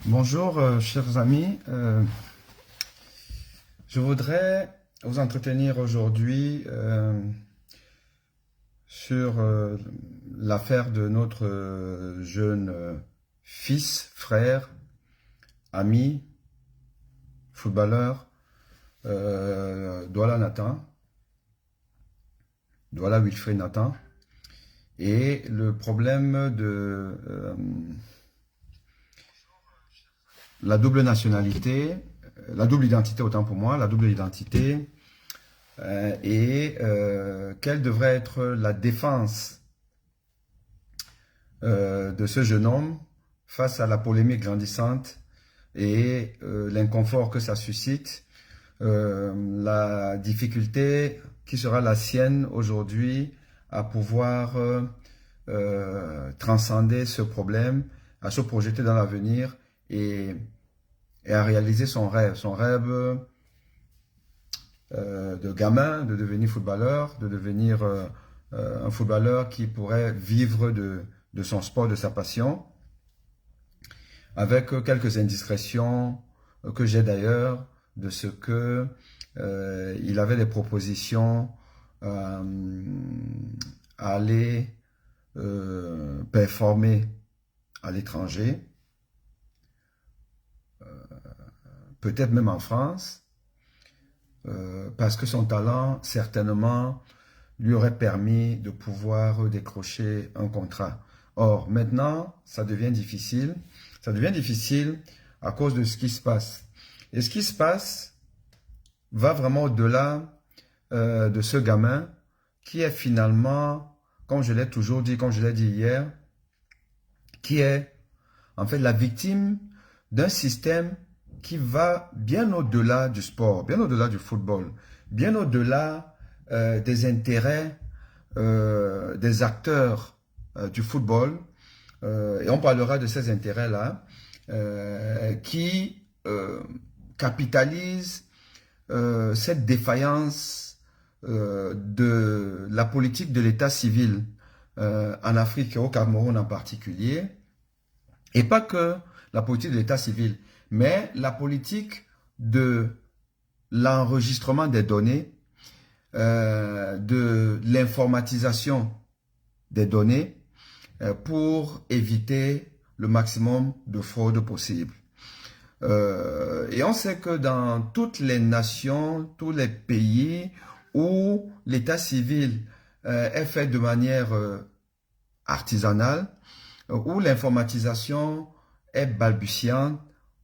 Bonjour, chers amis. Je voudrais vous entretenir aujourd'hui sur l'affaire de notre jeune fils, frère, ami, footballeur, Douala Nathan, Douala Wilfried Nathan, et le problème de la double nationalité, la double identité autant pour moi, la double identité, et quelle devrait être la défense de ce jeune homme face à la polémique grandissante et l'inconfort que ça suscite, la difficulté qui sera la sienne aujourd'hui à pouvoir transcender ce problème, à se projeter dans l'avenir et à réaliser son rêve de gamin, de devenir footballeur, de devenir un footballeur qui pourrait vivre de son sport, de sa passion, avec quelques indiscrétions que j'ai d'ailleurs de ce que il avait des propositions à aller performer à l'étranger, peut-être même en France, parce que son talent certainement lui aurait permis de pouvoir décrocher un contrat. Or, maintenant, ça devient difficile. Ça devient difficile à cause de ce qui se passe. Et ce qui se passe va vraiment au-delà de ce gamin qui est finalement, comme je l'ai toujours dit, comme je l'ai dit hier, qui est en fait la victime d'un système qui va bien au-delà du sport, bien au-delà du football, bien au-delà des intérêts des acteurs du football. Et on parlera de ces intérêts-là qui capitalisent cette défaillance de la politique de l'état civil en Afrique et au Cameroun en particulier. Et pas que la politique de l'état civil, mais la politique de l'enregistrement des données, de l'informatisation des données pour éviter le maximum de fraude possible. Et on sait que dans toutes les nations, tous les pays où l'état civil est fait de manière artisanale, où l'informatisation est balbutiante,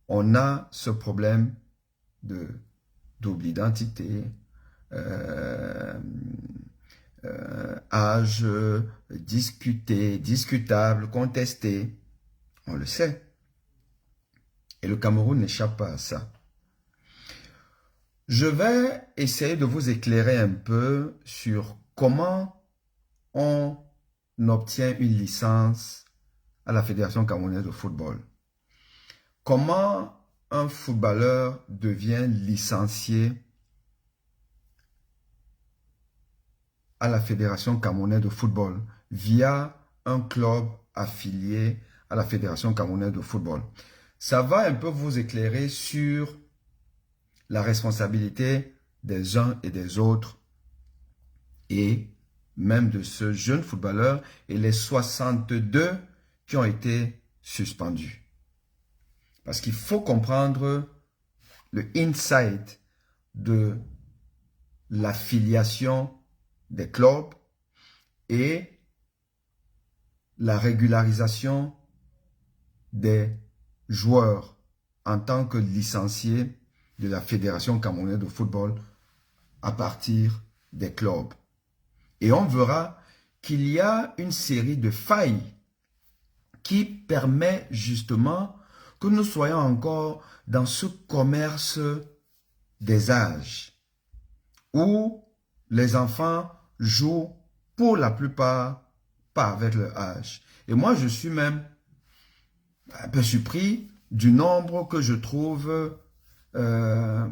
on a ce problème de double identité, âge discuté, discutable, contesté. On le sait. Et le Cameroun n'échappe pas à ça. Je vais essayer de vous éclairer un peu sur comment on obtient une licence à la Fédération camerounaise de football. Comment un footballeur devient licencié à la Fédération camerounaise de football via un club affilié à la Fédération camerounaise de football. Ça va un peu vous éclairer sur la responsabilité des uns et des autres et même de ce jeune footballeur et les 62 qui ont été suspendus. Parce qu'il faut comprendre le insight de l'affiliation des clubs et la régularisation des joueurs en tant que licenciés de la Fédération camerounaise de football à partir des clubs. Et on verra qu'il y a une série de failles qui permet justement que nous soyons encore dans ce commerce des âges où les enfants jouent pour la plupart pas avec leur âge. Et moi, je suis même un peu surpris du nombre que je trouve en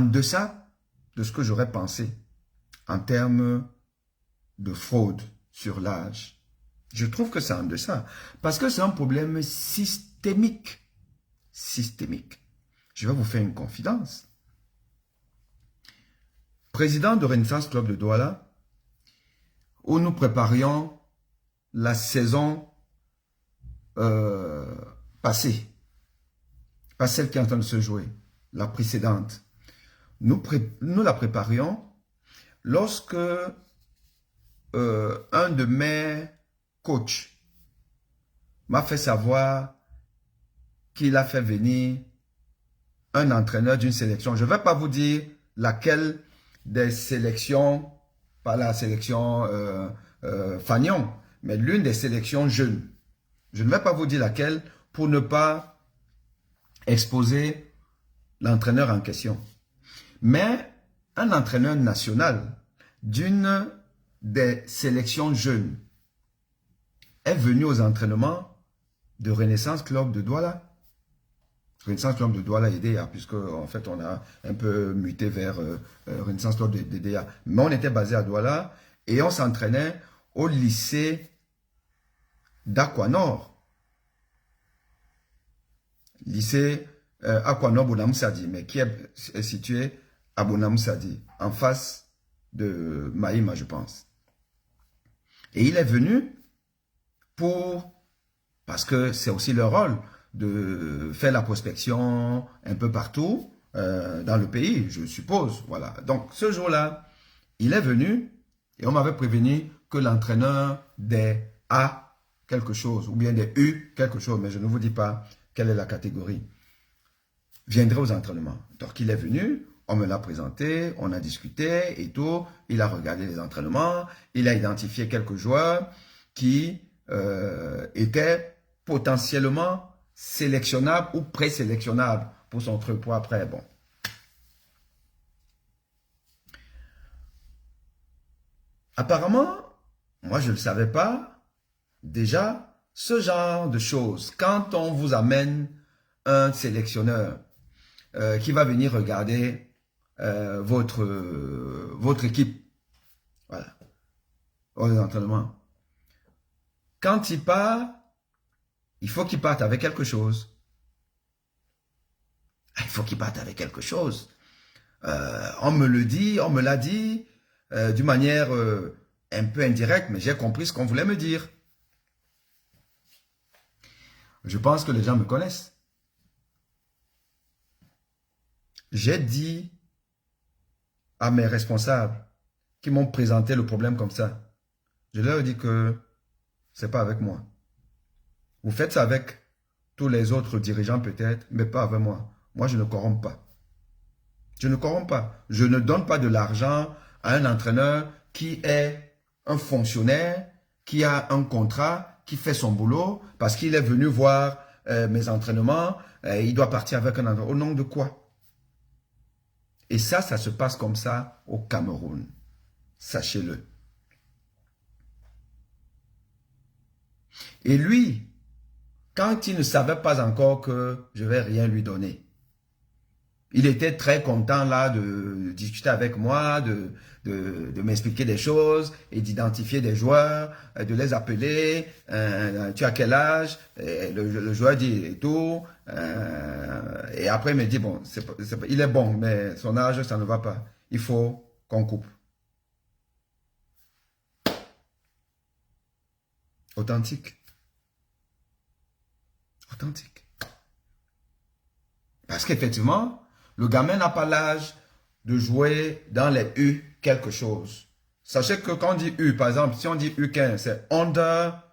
deçà de ce que j'aurais pensé en termes de fraude sur l'âge. Je trouve que c'est en deçà. Parce que c'est un problème systémique. Systémique. Je vais vous faire une confidence. Président de Renaissance Club de Douala, où nous préparions la saison passée, pas celle qui est en train de se jouer, la précédente. Nous la préparions lorsque un de mes coachs m'a fait savoir qu'il a fait venir un entraîneur d'une sélection. Je ne vais pas vous dire laquelle des sélections, pas la sélection Fagnon, mais l'une des sélections jeunes. Je ne vais pas vous dire laquelle pour ne pas exposer l'entraîneur en question. Mais un entraîneur national d'une des sélections jeunes est venu aux entraînements de Renaissance Club de Douala. Renaissance Club de Douala EDA, puisque en fait on a un peu muté vers Renaissance Club d'EDA. Mais on était basé à Douala et on s'entraînait au lycée d'Aquanor. Lycée Aquanor Bonam Sadi, mais qui est situé à Bonam Sadi, en face de Maïma, je pense. Et il est venu parce que c'est aussi leur rôle, de faire la prospection un peu partout dans le pays, je suppose. Voilà. Donc, ce jour-là, il est venu et on m'avait prévenu que l'entraîneur des A quelque chose, ou bien des U quelque chose, mais je ne vous dis pas quelle est la catégorie, viendrait aux entraînements. Donc, il est venu, on me l'a présenté, on a discuté et tout, il a regardé les entraînements, il a identifié quelques joueurs qui étaient potentiellement sélectionnable ou présélectionnable pour son truc pour après. Bon. Apparemment, moi je ne le savais pas, déjà, ce genre de choses, quand on vous amène un sélectionneur qui va venir regarder votre équipe, voilà, aux entraînements, quand il part, il faut qu'il parte avec quelque chose. Il faut qu'il parte avec quelque chose. On me le dit, on me l'a dit d'une manière un peu indirecte, mais j'ai compris ce qu'on voulait me dire. Je pense que les gens me connaissent. J'ai dit à mes responsables qui m'ont présenté le problème comme ça, je leur ai dit que c'est pas avec moi. Vous faites ça avec tous les autres dirigeants peut-être, mais pas avec moi. Moi, je ne corromps pas. Je ne corromps pas. Je ne donne pas de l'argent à un entraîneur qui est un fonctionnaire, qui a un contrat, qui fait son boulot, parce qu'il est venu voir mes entraînements, il doit partir avec un entraîneur. Au nom de quoi? Et ça se passe comme ça au Cameroun. Sachez-le. Et lui, quand il ne savait pas encore que je ne vais rien lui donner, il était très content là de discuter avec moi, de m'expliquer des choses et d'identifier des joueurs, de les appeler. Tu as quel âge? Le joueur dit et tout. Et après il me dit, bon, il est bon, mais son âge, ça ne va pas. Il faut qu'on coupe. Authentique. Authentique. Parce qu'effectivement, le gamin n'a pas l'âge de jouer dans les U quelque chose. Sachez que quand on dit U, par exemple, si on dit U15, c'est under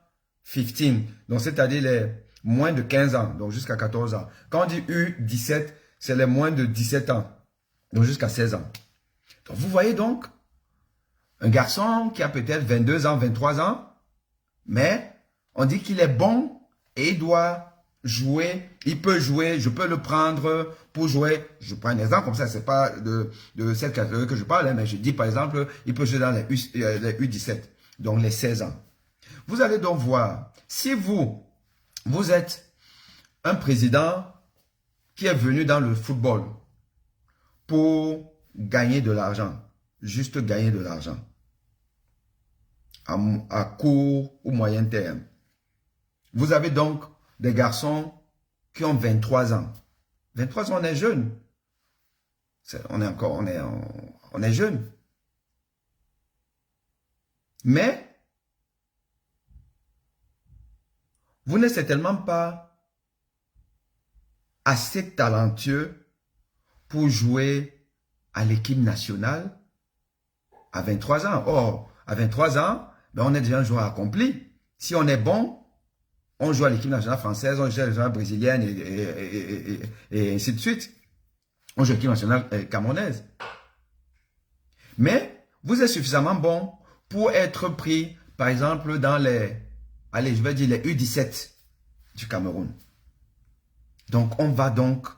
15, donc c'est-à-dire les moins de 15 ans, donc jusqu'à 14 ans. Quand on dit U17, c'est les moins de 17 ans, donc jusqu'à 16 ans. Donc vous voyez donc, un garçon qui a peut-être 22 ans, 23 ans, mais on dit qu'il est bon et il doit jouer, il peut jouer, je peux le prendre pour jouer. Je prends un exemple comme ça, c'est pas de cette catégorie que je parle, mais je dis par exemple, il peut jouer dans les U17, donc les 16 ans. Vous allez donc voir, si vous êtes un président qui est venu dans le football pour gagner de l'argent, juste gagner de l'argent, à court ou moyen terme. Vous avez donc des garçons qui ont 23 ans. 23 ans, on est jeune. On est jeune. Mais, vous n'êtes certainement pas assez talentueux pour jouer à l'équipe nationale à 23 ans. Or, à 23 ans, ben on est déjà un joueur accompli. Si on est bon, on joue à l'équipe nationale française, on joue à l'équipe nationale brésilienne et ainsi de suite. On joue à l'équipe nationale camerounaise. Mais, vous êtes suffisamment bon pour être pris, par exemple, dans les, allez, je vais dire les U17 du Cameroun. Donc, on va donc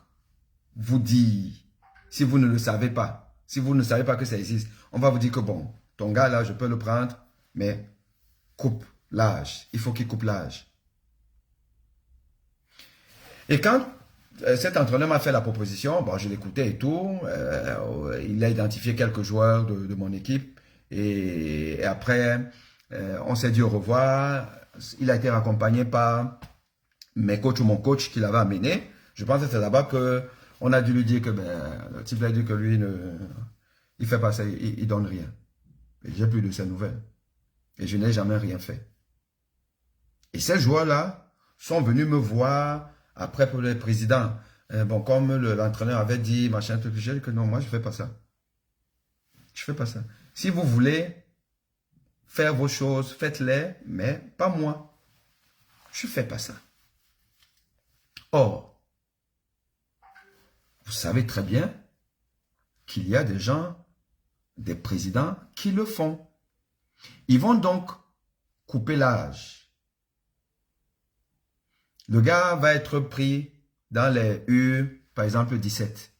vous dire, si vous ne le savez pas, si vous ne savez pas que ça existe, on va vous dire que bon, ton gars là, je peux le prendre, mais coupe l'âge. Il faut qu'il coupe l'âge. Et quand cet entraîneur m'a fait la proposition, bon, je l'écoutais et tout, il a identifié quelques joueurs de mon équipe et après, on s'est dit au revoir. Il a été accompagné par mes coachs ou mon coach qui l'avait amené. Je pense que c'est là-bas qu'on a dû lui dire que le type a dit que lui, il fait pas ça, il donne rien. Et j'ai plus de ses nouvelles. Et je n'ai jamais rien fait. Et ces joueurs-là sont venus me voir après pour le président. Bon, comme l'entraîneur avait dit, machin, tout, j'ai dit que non, moi, je fais pas ça. Je fais pas ça. Si vous voulez faire vos choses, faites-les, mais pas moi. Je fais pas ça. Or, vous savez très bien qu'il y a des gens, des présidents qui le font. Ils vont donc couper l'âge. Le gars va être pris dans les U, par exemple 17.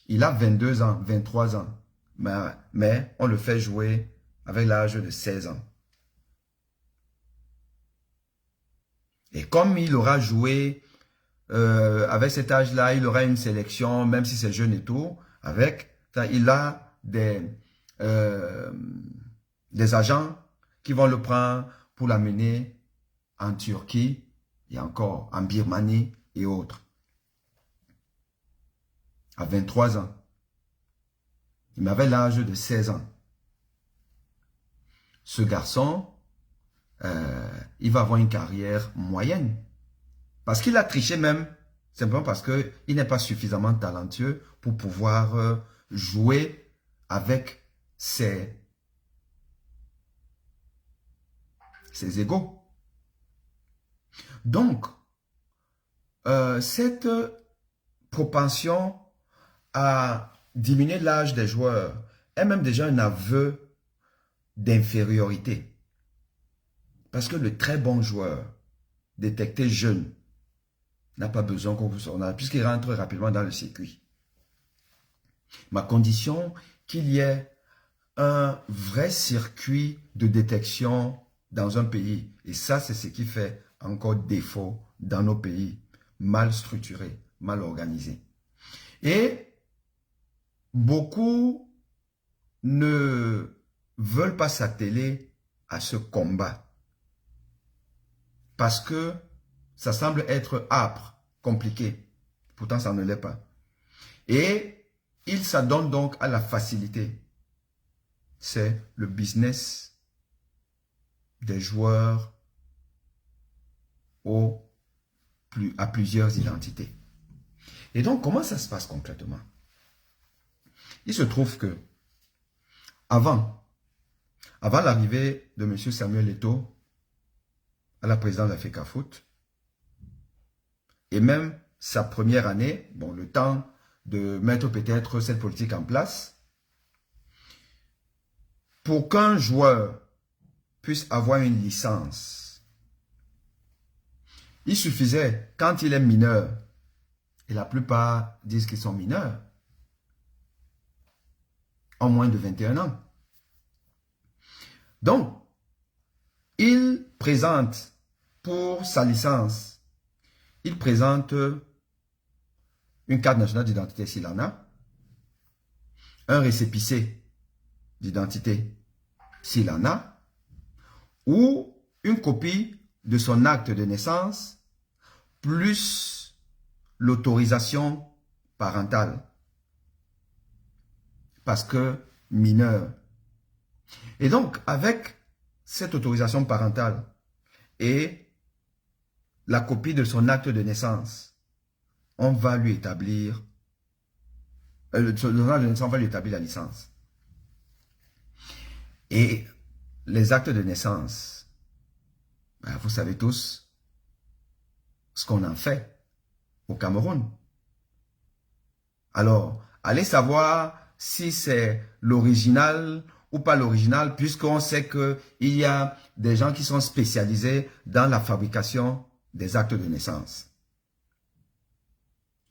Il a 22 ans, 23 ans, mais on le fait jouer avec l'âge de 16 ans. Et comme il aura joué avec cet âge-là, il aura une sélection, même si c'est jeune et tout, il a des agents qui vont le prendre pour l'amener en Turquie et encore en Birmanie et autres. À 23 ans. Il m'avait l'âge de 16 ans. Ce garçon, il va avoir une carrière moyenne. Parce qu'il a triché même, simplement parce qu'il n'est pas suffisamment talentueux pour pouvoir jouer avec ses égaux. Donc, cette propension à diminuer l'âge des joueurs est même déjà un aveu d'infériorité. Parce que le très bon joueur, détecté jeune, n'a pas besoin qu'on vous sorte, puisqu'il rentre rapidement dans le circuit. Ma condition, qu'il y ait un vrai circuit de détection dans un pays. Et ça, c'est ce qui fait encore défaut dans nos pays, mal structurés, mal organisés. Et beaucoup ne veulent pas s'atteler à ce combat parce que ça semble être âpre, compliqué. Pourtant, ça ne l'est pas. Et ils s'adonnent donc à la facilité. C'est le business des joueurs à plusieurs identités. Et donc, comment ça se passe concrètement? Il se trouve que avant l'arrivée de M. Samuel Eto'o à la présidence de la FECAFOOT, et même sa première année, bon, le temps de mettre peut-être cette politique en place, pour qu'un joueur puisse avoir une licence, il suffisait, quand il est mineur, et la plupart disent qu'ils sont mineurs, en moins de 21 ans. Donc, il présente pour sa licence, il présente une carte nationale d'identité s'il en a, un récépissé d'identité s'il en a, ou une copie de son acte de naissance plus l'autorisation parentale. Parce que mineur. Et donc, avec cette autorisation parentale et la copie de son acte de naissance, on va lui établir, le acte de naissance va lui établir la licence. Et les actes de naissance, ben, vous savez tous ce qu'on en fait au Cameroun. Alors, allez savoir si c'est l'original ou pas l'original, puisqu'on sait qu'il y a des gens qui sont spécialisés dans la fabrication des actes de naissance.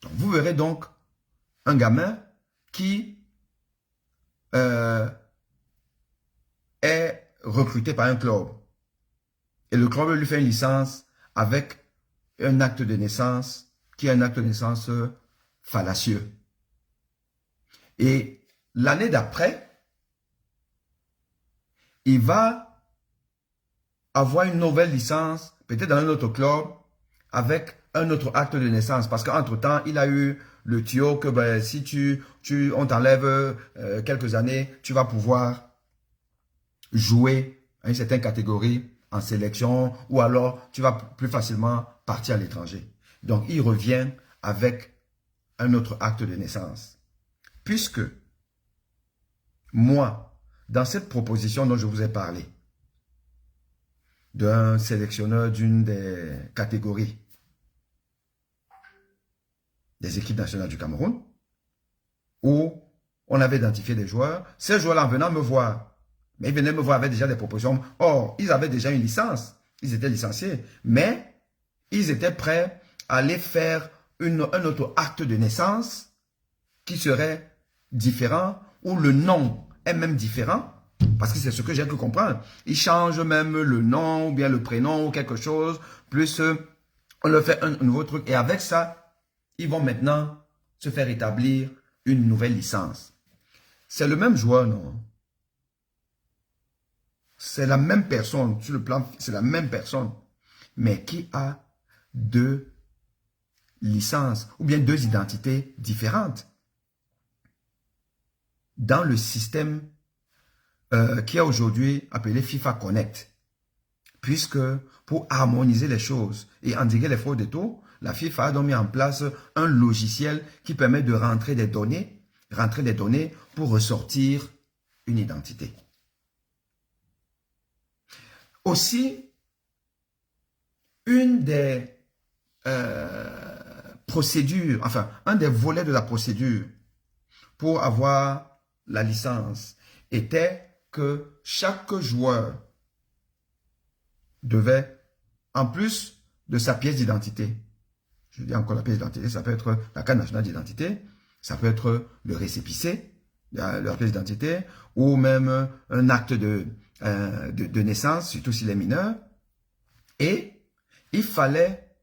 Donc, vous verrez donc un gamin qui est recruté par un club. Et le club lui fait une licence avec un acte de naissance qui est un acte de naissance fallacieux. Et l'année d'après, il va avoir une nouvelle licence, peut-être dans un autre club, avec un autre acte de naissance. Parce qu'entre-temps, il a eu le tuyau que ben, si on t'enlève quelques années, tu vas pouvoir jouer à une certaine catégorie en sélection ou alors tu vas plus facilement partir à l'étranger. Donc, il revient avec un autre acte de naissance. Puisque moi, dans cette proposition dont je vous ai parlé, d'un sélectionneur d'une des catégories des équipes nationales du Cameroun, où on avait identifié des joueurs, ces joueurs-là en venant me voir, mais ils venaient me voir avec déjà des propositions. Or, ils avaient déjà une licence, ils étaient licenciés, mais ils étaient prêts à aller faire un autre acte de naissance qui serait différent, où le nom est même différent, parce que c'est ce que j'ai cru comprendre. Ils changent même le nom, ou bien le prénom, ou quelque chose, plus on leur fait un nouveau truc, et avec ça, ils vont maintenant se faire établir une nouvelle licence. C'est le même joueur, non? C'est la même personne, sur le plan, c'est la même personne, mais qui a deux licences, ou bien deux identités différentes. Dans le système qui est aujourd'hui appelé FIFA Connect. Puisque pour harmoniser les choses et endiguer les fraudes et tout, la FIFA a donc mis en place un logiciel qui permet de rentrer des données pour ressortir une identité. Aussi, une des procédures, enfin, un des volets de la procédure pour avoir la licence était que chaque joueur devait, en plus de sa pièce d'identité, je dis encore la pièce d'identité, ça peut être la carte nationale d'identité, ça peut être le récépissé, la pièce d'identité, ou même un acte de naissance, surtout s'il est mineur, et il fallait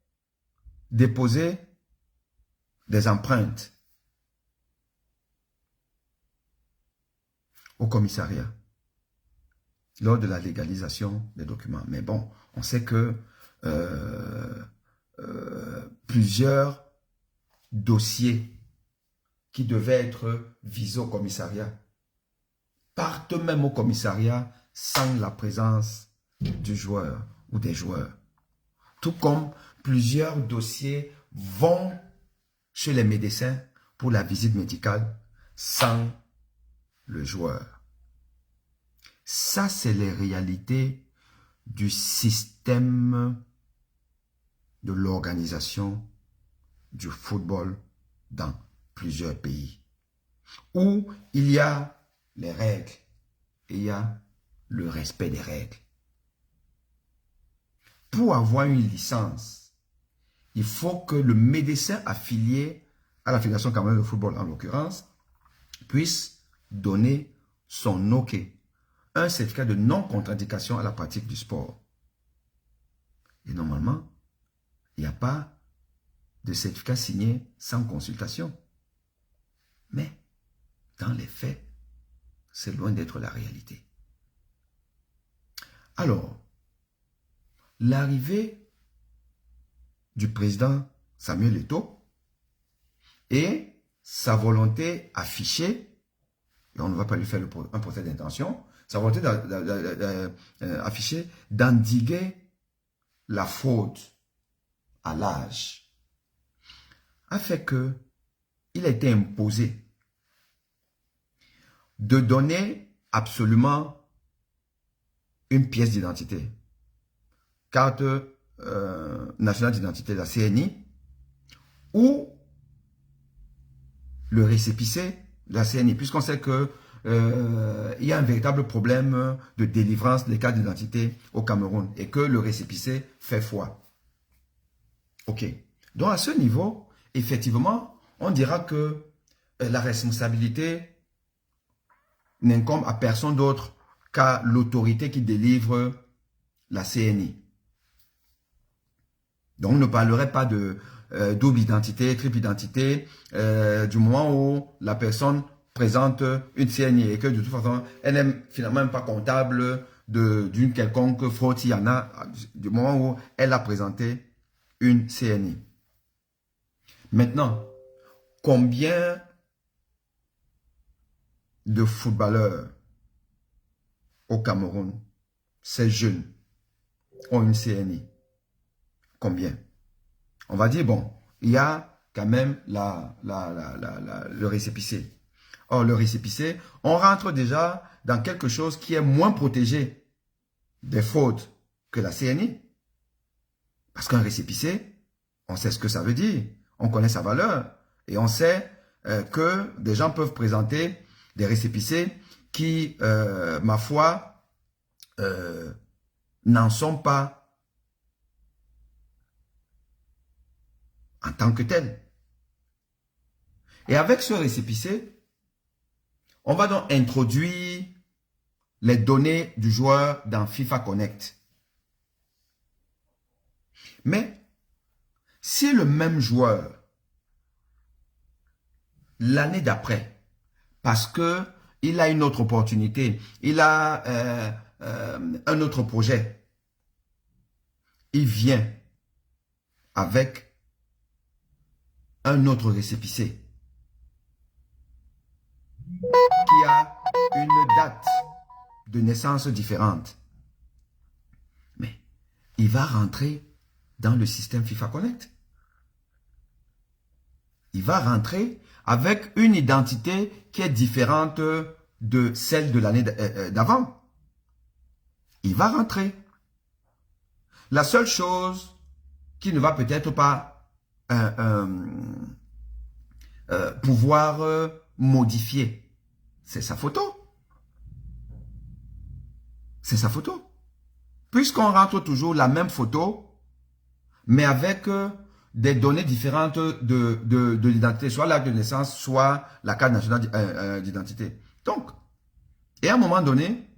déposer des empreintes au commissariat lors de la légalisation des documents. Mais bon, on sait que plusieurs dossiers qui devaient être visés au commissariat partent même au commissariat sans la présence du joueur ou des joueurs. Tout comme plusieurs dossiers vont chez les médecins pour la visite médicale sans le joueur. Ça, c'est les réalités du système de l'organisation du football dans plusieurs pays, où il y a les règles et il y a le respect des règles. Pour avoir une licence, il faut que le médecin affilié à la Fédération camerounaise de football, en l'occurrence, puisse donner son OK, un certificat de non-contre-indication à la pratique du sport. Et normalement, il n'y a pas de certificat signé sans consultation. Mais, dans les faits, c'est loin d'être la réalité. Alors, l'arrivée du président Samuel Eto'o et sa volonté affichée, et on ne va pas lui faire un procès d'intention, sa volonté affichée d'endiguer la fraude à l'âge a fait que il a été imposé de donner absolument une pièce d'identité, carte nationale d'identité, la CNI, ou le récépissé de la CNI, puisqu'on sait que il y a un véritable problème de délivrance des cartes d'identité au Cameroun et que le récépissé fait foi. Ok. Donc à ce niveau, effectivement, on dira que la responsabilité n'incombe à personne d'autre qu'à l'autorité qui délivre la CNI. Donc on ne parlerait pas de double identité, triple identité, du moment où la personne présente une CNI et que de toute façon, elle n'est finalement même pas comptable d'une quelconque fraude s'il y en a, du moment où elle a présenté une CNI. Maintenant, combien de footballeurs au Cameroun, ces jeunes, ont une CNI? Combien? On va dire, bon, il y a quand même le récépissé. Or, le récépissé, on rentre déjà dans quelque chose qui est moins protégé des fraudes que la CNI. Parce qu'un récépissé, on sait ce que ça veut dire, on connaît sa valeur et on sait que des gens peuvent présenter des récépissés qui, ma foi, n'en sont pas en tant que tels. Et avec ce récépissé, on va donc introduire les données du joueur dans FIFA Connect. Mais si le même joueur, l'année d'après, parce qu'il a une autre opportunité, il a un autre projet, il vient avec un autre récépissé qui a une date de naissance différente. Mais il va rentrer dans le système FIFA Connect. Il va rentrer avec une identité qui est différente de celle de l'année d'avant. Il va rentrer. La seule chose qui ne va peut-être pas pouvoir modifier, c'est sa photo. C'est sa photo. Puisqu'on rentre toujours la même photo, mais avec des données différentes de l'identité, soit l'acte de naissance, soit la carte nationale d'identité. Donc, et à un moment donné,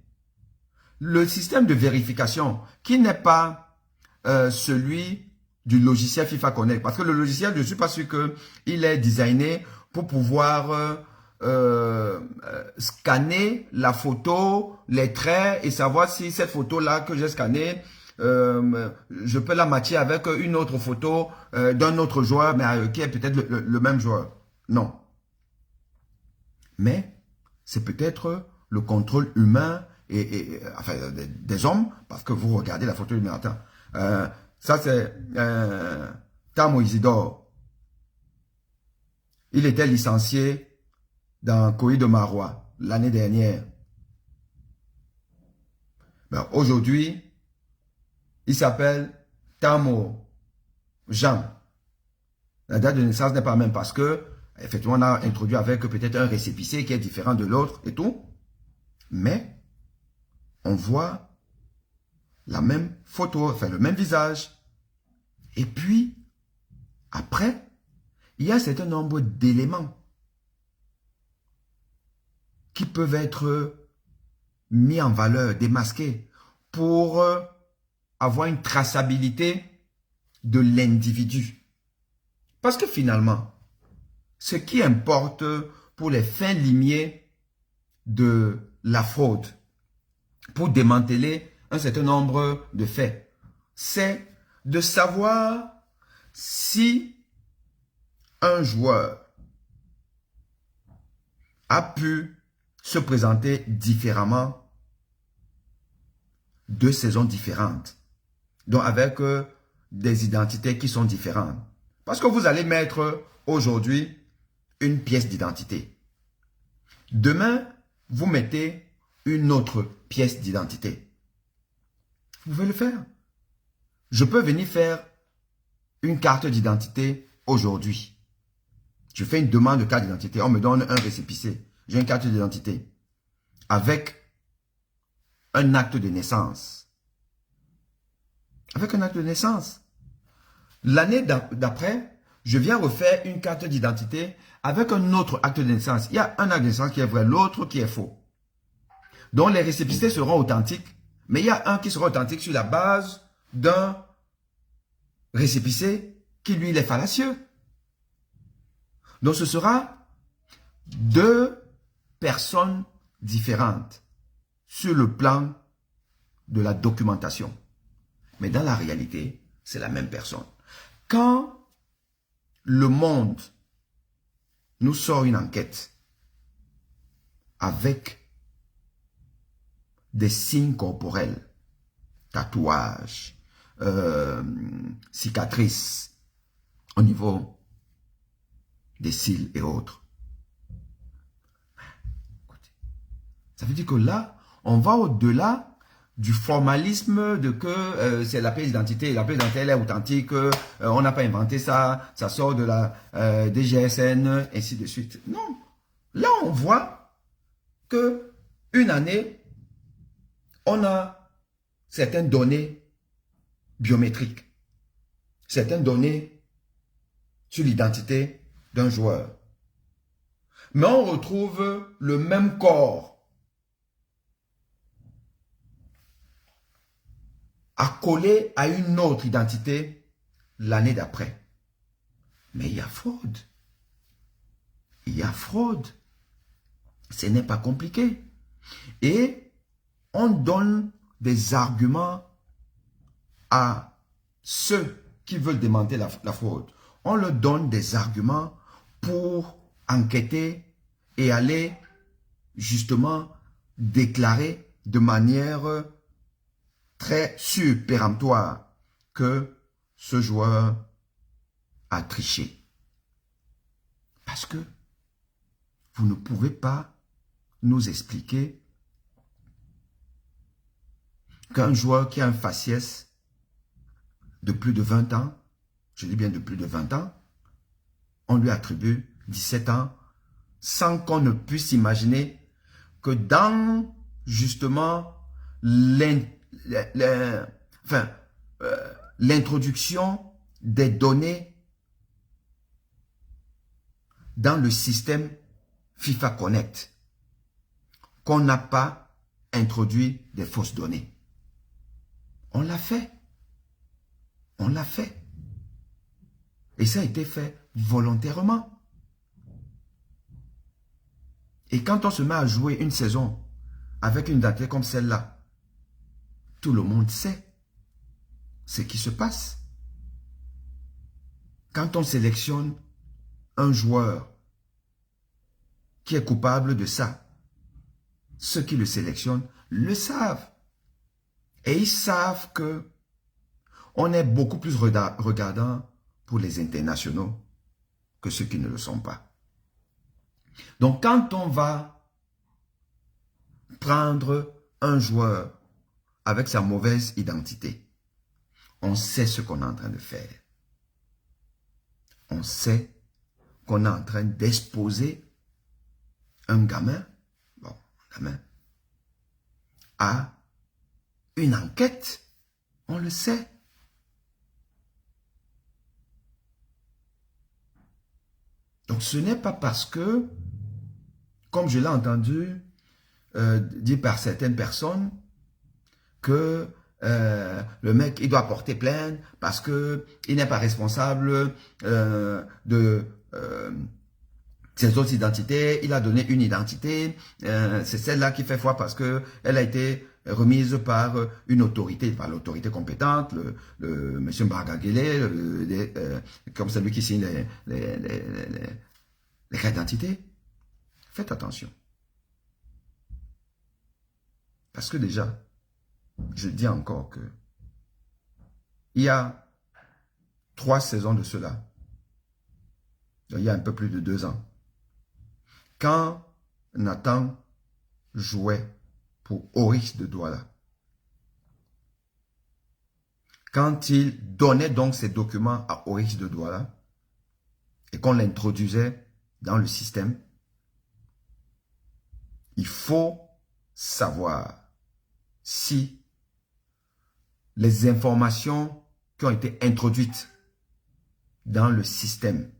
le système de vérification, qui n'est pas celui du logiciel FIFA Connect, parce que le logiciel, je ne suis pas sûr qu'il est designé pour pouvoir scanner la photo, les traits et savoir si cette photo-là que j'ai scannée, je peux la matcher avec une autre photo d'un autre joueur, mais qui est peut-être le même joueur. Non. Mais c'est peut-être le contrôle humain enfin, des hommes, parce que vous regardez la photo du matin. Ça, c'est Tamo Isidore. Il était licencié dans Koï de Marois l'année dernière. Ben, aujourd'hui, il s'appelle Tamo Jean. La date de naissance n'est pas la même parce que, effectivement, on a introduit avec peut-être un récépissé qui est différent de l'autre et tout. Mais, on voit la même photo, enfin le même visage. Et puis, après, il y a un certain nombre d'éléments qui peuvent être mis en valeur, démasqués, pour avoir une traçabilité de l'individu. Parce que finalement, ce qui importe pour les fins limiers de la fraude, pour démanteler un certain nombre de faits, c'est de savoir Si un joueur a pu se présenter différemment 2 saisons différentes, donc avec des identités qui sont différentes. Parce que vous allez mettre aujourd'hui une pièce d'identité. Demain, vous mettez une autre pièce d'identité. Vous pouvez le faire. Je peux venir faire une carte d'identité aujourd'hui. Je fais une demande de carte d'identité. On me donne un récépissé. J'ai une carte d'identité avec un acte de naissance. Avec un acte de naissance. L'année d'après, je viens refaire une carte d'identité avec un autre acte de naissance. Il y a un acte de naissance qui est vrai, l'autre qui est faux. Donc les récépissés seront authentiques, mais il y a un qui sera authentique sur la base d'un récépissé qui lui est fallacieux. Donc ce sera 2 personnes différentes sur le plan de la documentation. Mais dans la réalité, c'est la même personne. Quand le monde nous sort une enquête avec des signes corporels, tatouages, cicatrices au niveau des cils et autres, ça veut dire que là, on va au-delà du formalisme de que c'est la pièce d'identité, la pièce d'identité elle est authentique, on n'a pas inventé ça, ça sort de la DGSN, ainsi de suite. Non. Là, on voit que une année, on a certaines données biométriques, certaines données sur l'identité d'un joueur. Mais on retrouve le même corps accolé à une autre identité l'année d'après. Mais il y a fraude. Il y a fraude. Ce n'est pas compliqué. Et on donne des arguments à ceux qui veulent démanteler la fraude. On leur donne des arguments pour enquêter et aller justement déclarer de manière très sûre, péremptoire, que ce joueur a triché. Parce que vous ne pouvez pas nous expliquer qu'un joueur qui a un faciès de plus de 20 ans, je dis bien de plus de 20 ans, on lui attribue 17 ans, sans qu'on ne puisse imaginer que dans justement l'introduction des données dans le système FIFA Connect, qu'on n'a pas introduit des fausses données. On l'a fait. On l'a fait. Et ça a été fait volontairement. Et quand on se met à jouer une saison avec une identité comme celle-là, tout le monde sait ce qui se passe. Quand on sélectionne un joueur qui est coupable de ça, ceux qui le sélectionnent le savent. Et ils savent que on est beaucoup plus regardant pour les internationaux que ceux qui ne le sont pas. Donc quand on va prendre un joueur avec sa mauvaise identité, on sait ce qu'on est en train de faire. On sait qu'on est en train d'exposer un gamin, à une enquête. On le sait. Donc ce n'est pas parce que, comme je l'ai entendu dire par certaines personnes, que le mec, il doit porter plainte parce que il n'est pas responsable de ses autres identités. Il a donné une identité, c'est celle-là qui fait foi parce que elle a été remise par une autorité, par l'autorité compétente, le monsieur Mbagagele, comme celui qui signe les cartes d'identité. Faites attention. Parce que déjà, je dis encore que il y a 3 saisons de cela, il y a un peu plus de 2 ans, quand Nathan jouait pour Oryx de Douala, quand il donnait donc ses documents à Oryx de Douala et qu'on l'introduisait dans le système, il faut savoir si les informations qui ont été introduites dans le système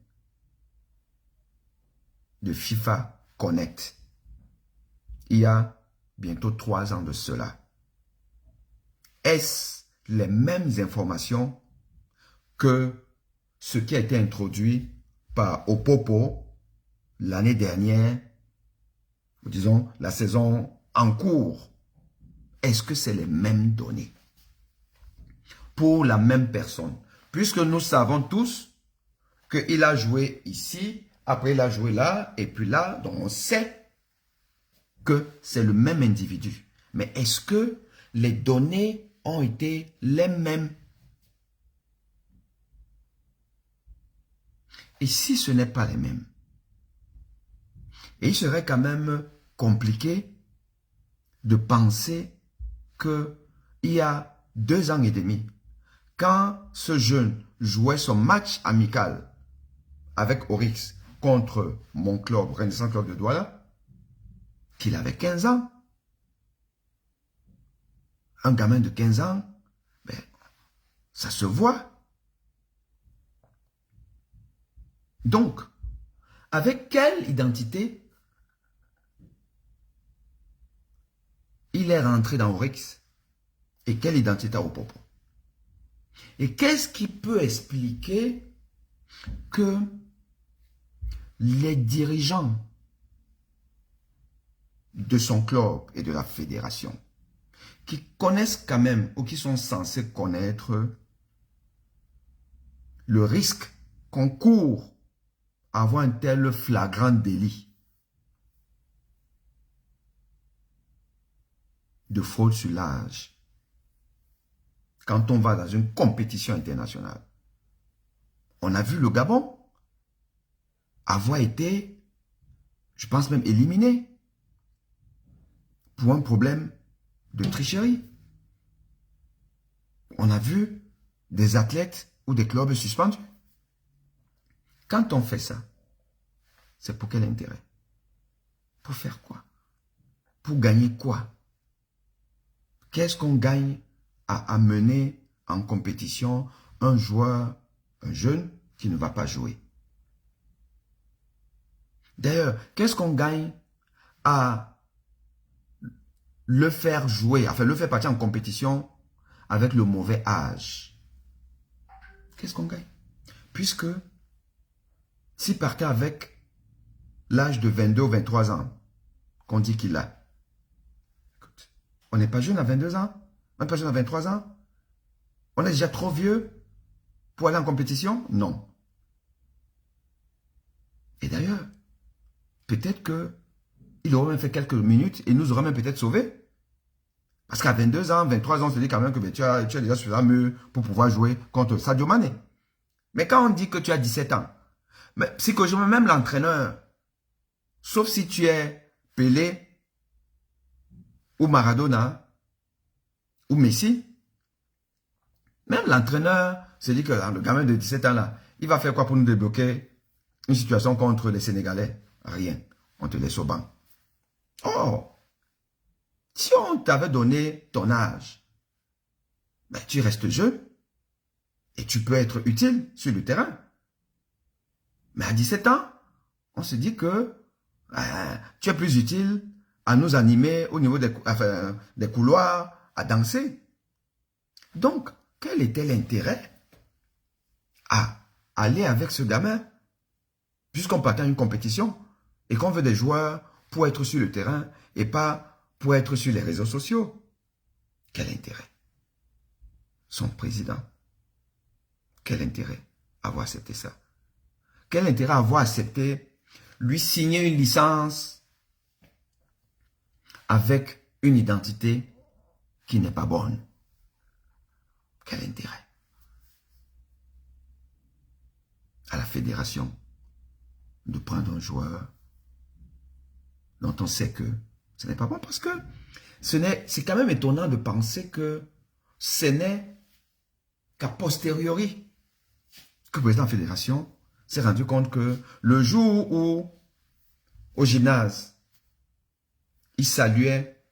de FIFA Connect, il y a bientôt 3 ans de cela, est-ce les mêmes informations que ce qui a été introduit par Opopo l'année dernière, disons la saison en cours? Est-ce que c'est les mêmes données pour la même personne? Puisque nous savons tous qu'il a joué ici, après il a joué là, et puis là, donc on sait que c'est le même individu. Mais est-ce que les données ont été les mêmes? Et si ce n'est pas les mêmes, et il serait quand même compliqué de penser qu'il y a 2 ans et demi, quand ce jeune jouait son match amical avec Oryx contre mon club, Renaissance Club de Douala, qu'il avait 15 ans. Un gamin de 15 ans, ben, ça se voit. Donc, avec quelle identité il est rentré dans Oryx et quelle identité à Opopo? Et qu'est-ce qui peut expliquer que les dirigeants de son club et de la fédération, qui connaissent quand même, ou qui sont censés connaître le risque qu'on court à avoir un tel flagrant délit de fraude sur l'âge, quand on va dans une compétition internationale. On a vu le Gabon avoir été, je pense même éliminé, pour un problème de tricherie. On a vu des athlètes ou des clubs suspendus. Quand on fait ça, c'est pour quel intérêt? Pour faire quoi? Pour gagner quoi? Qu'est-ce qu'on gagne à amener en compétition un joueur, un jeune qui ne va pas jouer? D'ailleurs, qu'est-ce qu'on gagne à le faire jouer, enfin le faire partir en compétition avec le mauvais âge? Qu'est-ce qu'on gagne? Puisque s'il partait avec l'âge de 22 ou 23 ans qu'on dit qu'il a, écoute, on n'est pas jeune à 22 ans, on n'est pas jeune à 23 ans, on est déjà trop vieux pour aller en compétition? Non. Et d'ailleurs, peut-être qu'il aurait même fait quelques minutes et nous aurait même peut-être sauvés. Parce qu'à 22 ans, 23 ans, on se dit quand même que tu as déjà suffisamment mûr pour pouvoir jouer contre Sadio Mané. Mais quand on dit que tu as 17 ans, mais psychologiquement, même l'entraîneur, sauf si tu es Pelé ou Maradona ou Messi, même l'entraîneur se dit que le gamin de 17 ans là, il va faire quoi pour nous débloquer une situation contre les Sénégalais? Rien. On te laisse au banc. Oh! Si on t'avait donné ton âge, ben, tu restes jeune et tu peux être utile sur le terrain. Mais à 17 ans, on se dit que tu es plus utile à nous animer au niveau des couloirs, à danser. Donc, quel était l'intérêt à aller avec ce gamin, puisqu'on partait à une compétition et qu'on veut des joueurs pour être sur le terrain et pas pour être sur les réseaux sociaux? Quel intérêt? Son président, quel intérêt avoir accepté ça? Quel intérêt avoir accepté lui signer une licence avec une identité qui n'est pas bonne? Quel intérêt? À la fédération de prendre un joueur dont on sait que ce n'est pas bon, parce que c'est quand même étonnant de penser que ce n'est qu'à posteriori que le président de la fédération s'est rendu compte que le jour où, au gymnase, il saluait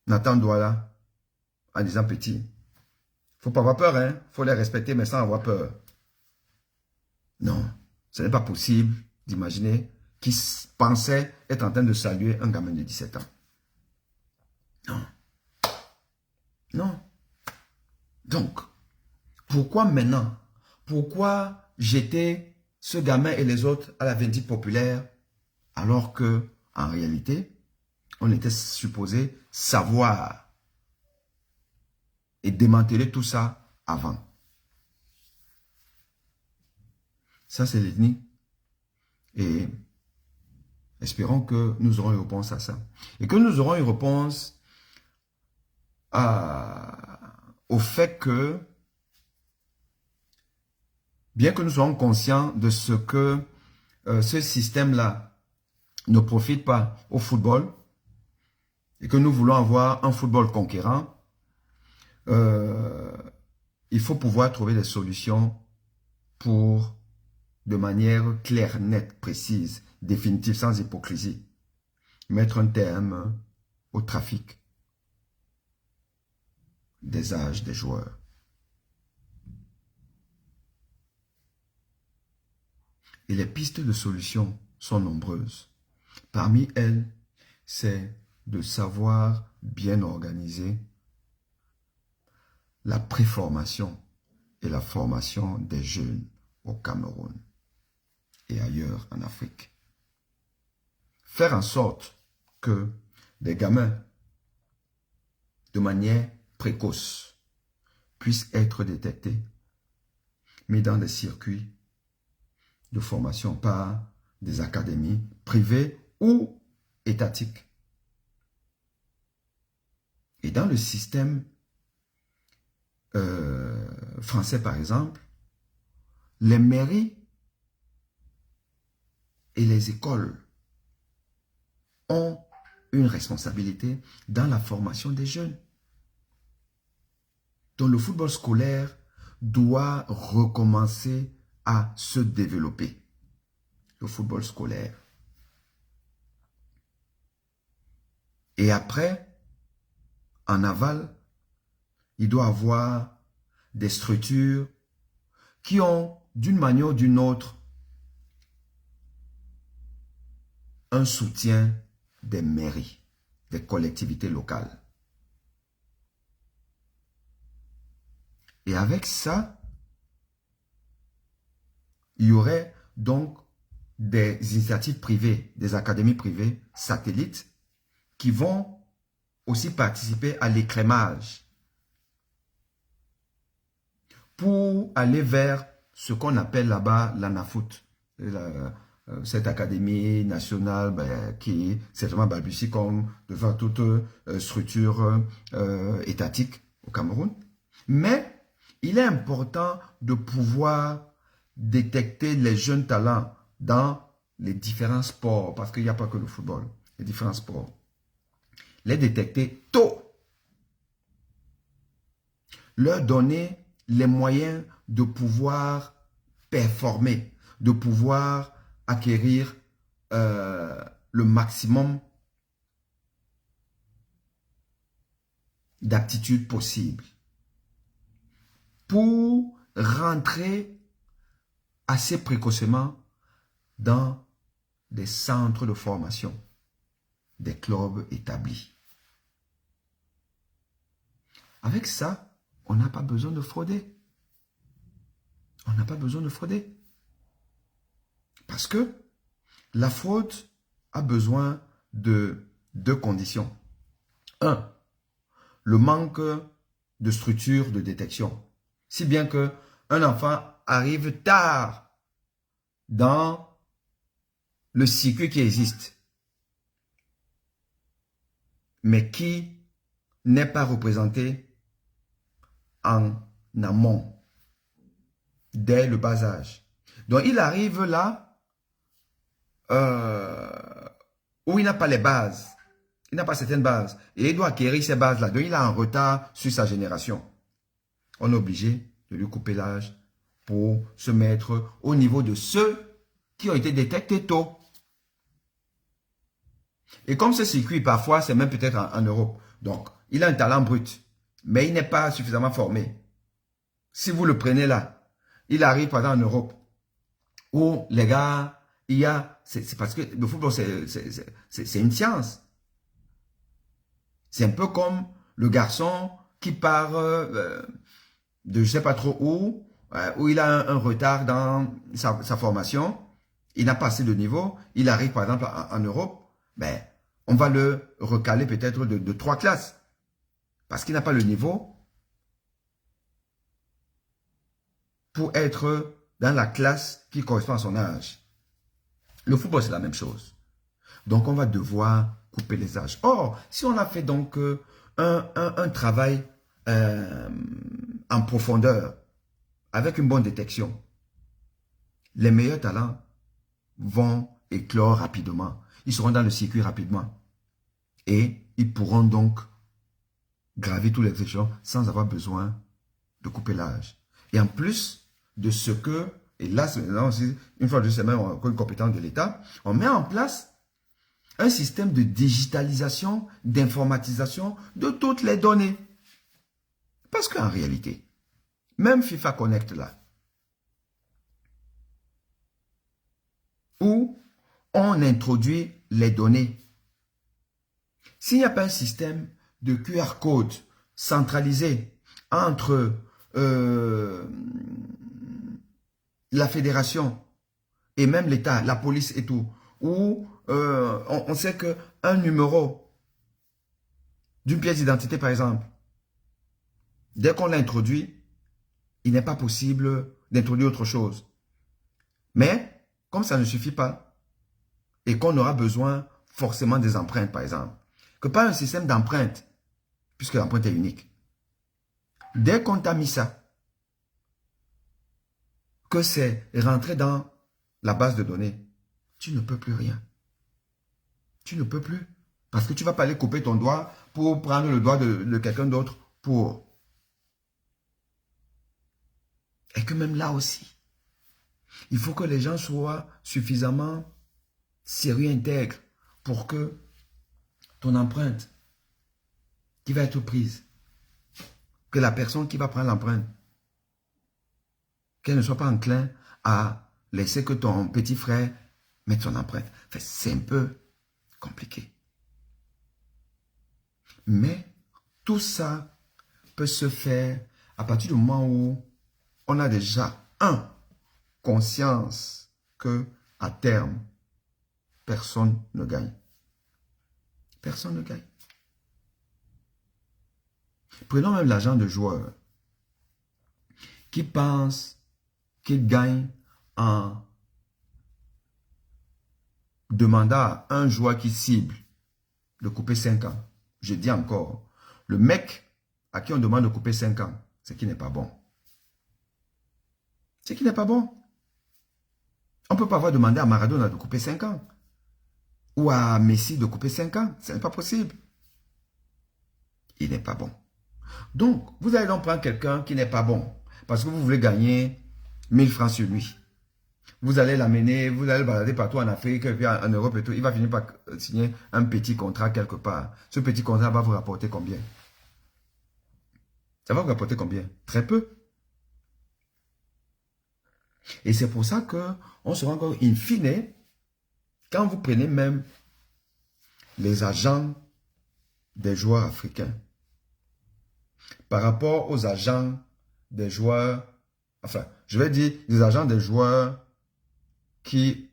Nathan Douala en disant petit, il ne faut pas avoir peur, hein, il faut les respecter mais sans avoir peur. Non, ce n'est pas possible d'imaginer qu'il pensait être en train de saluer un gamin de 17 ans. Non. Non. Donc, pourquoi maintenant? Pourquoi jeter ce gamin et les autres à la vindicte populaire alors que, en réalité, on était supposé savoir et démanteler tout ça avant? Ça, c'est l'ethnie. Et espérons que nous aurons une réponse à ça. Et que nous aurons une réponse au fait que, bien que nous soyons conscients de ce que ce système-là ne profite pas au football, et que nous voulons avoir un football conquérant, il faut pouvoir trouver des solutions pour, de manière claire, nette, précise, définitive, sans hypocrisie, mettre un terme au trafic des âges des joueurs. Et les pistes de solutions sont nombreuses. Parmi elles, c'est de savoir bien organiser la préformation et la formation des jeunes au Cameroun et ailleurs en Afrique. Faire en sorte que des gamins, de manière précoce, puissent être détectés, mis dans des circuits de formation par des académies privées ou étatiques. Et dans le système français, par exemple, les mairies et les écoles ont une responsabilité dans la formation des jeunes. Donc le football scolaire doit recommencer à se développer. Le football scolaire. Et après, en aval, il doit avoir des structures qui ont, d'une manière ou d'une autre, un soutien des mairies, des collectivités locales. Et avec ça, il y aurait donc des initiatives privées, des académies privées satellites qui vont aussi participer à l'écrémage pour aller vers ce qu'on appelle là-bas l'ANAFOOT, cette académie nationale qui certainement balbutie comme devant toute structure étatique au Cameroun. Mais il est important de pouvoir détecter les jeunes talents dans les différents sports, parce qu'il n'y a pas que le football, les différents sports. Les détecter tôt. Leur donner les moyens de pouvoir performer, de pouvoir acquérir le maximum d'aptitudes possibles pour rentrer assez précocement dans des centres de formation, des clubs établis. Avec ça, on n'a pas besoin de frauder. On n'a pas besoin de frauder. Parce que la fraude a besoin de deux conditions. Un, le manque de structure de détection. Si bien que un enfant arrive tard dans le circuit qui existe, mais qui n'est pas représenté en amont, dès le bas âge. Donc, il arrive là où il n'a pas les bases. Il n'a pas certaines bases. Et il doit acquérir ces bases-là. Donc, il a un retard sur sa génération. On est obligé de lui couper l'âge pour se mettre au niveau de ceux qui ont été détectés tôt. Et comme ce circuit, parfois, c'est même peut-être en Europe. Donc, il a un talent brut, mais il n'est pas suffisamment formé. Si vous le prenez là, il arrive par exemple en Europe, où les gars, il y a, c'est parce que le football, c'est une science. C'est un peu comme le garçon qui part de je ne sais pas trop où il a un retard dans sa formation, il n'a pas assez de niveau, il arrive par exemple en Europe, ben, on va le recaler peut-être de 3 classes, parce qu'il n'a pas le niveau pour être dans la classe qui correspond à son âge. Le football, c'est la même chose. Donc, on va devoir couper les âges. Or, si on a fait donc un travail en profondeur, avec une bonne détection, les meilleurs talents vont éclore rapidement. Ils seront dans le circuit rapidement. Et ils pourront donc gravir tous les échelons sans avoir besoin de couper l'âge. Et en plus de ce que, et là, une fois de plus, c'est même une compétence de l'État, on met en place un système de digitalisation, d'informatisation de toutes les données. Parce qu'en réalité, même FIFA Connect là, où on introduit les données. S'il n'y a pas un système de QR code centralisé entre la fédération et même l'État, la police et tout, où on sait qu'un numéro d'une pièce d'identité, par exemple, dès qu'on l'a introduit, il n'est pas possible d'introduire autre chose. Mais, comme ça ne suffit pas, et qu'on aura besoin forcément des empreintes, par exemple, que pas un système d'empreintes, puisque l'empreinte est unique. Dès qu'on t'a mis ça, que c'est rentré dans la base de données, tu ne peux plus rien. Tu ne peux plus. Parce que tu ne vas pas aller couper ton doigt pour prendre le doigt de quelqu'un d'autre pour... Et que même là aussi, il faut que les gens soient suffisamment sérieux, intègres, pour que ton empreinte qui va être prise, que la personne qui va prendre l'empreinte, qu'elle ne soit pas enclin à laisser que ton petit frère mette son empreinte. Enfin, c'est un peu compliqué. Mais tout ça peut se faire à partir du moment où on a déjà, conscience que à terme, personne ne gagne. Personne ne gagne. Prenons même l'agent de joueur qui pense qu'il gagne en demandant à un joueur qui cible de couper 5 ans. Je dis encore, le mec à qui on demande de couper 5 ans, c'est qu'il n'est pas bon. C'est qu'il n'est pas bon. On ne peut pas avoir demandé à Maradona de couper 5 ans. Ou à Messi de couper 5 ans. Ce n'est pas possible. Il n'est pas bon. Donc, vous allez donc prendre quelqu'un qui n'est pas bon. Parce que vous voulez gagner 1000 francs sur lui. Vous allez l'amener, vous allez le balader partout en Afrique, et puis en Europe et tout. Il va finir par signer un petit contrat quelque part. Ce petit contrat va vous rapporter combien? Ça va vous rapporter combien? Très peu. Et c'est pour ça qu'on se rend compte, in fine, quand vous prenez même les agents des joueurs africains, par rapport aux agents des joueurs, enfin, je vais dire les agents des joueurs qui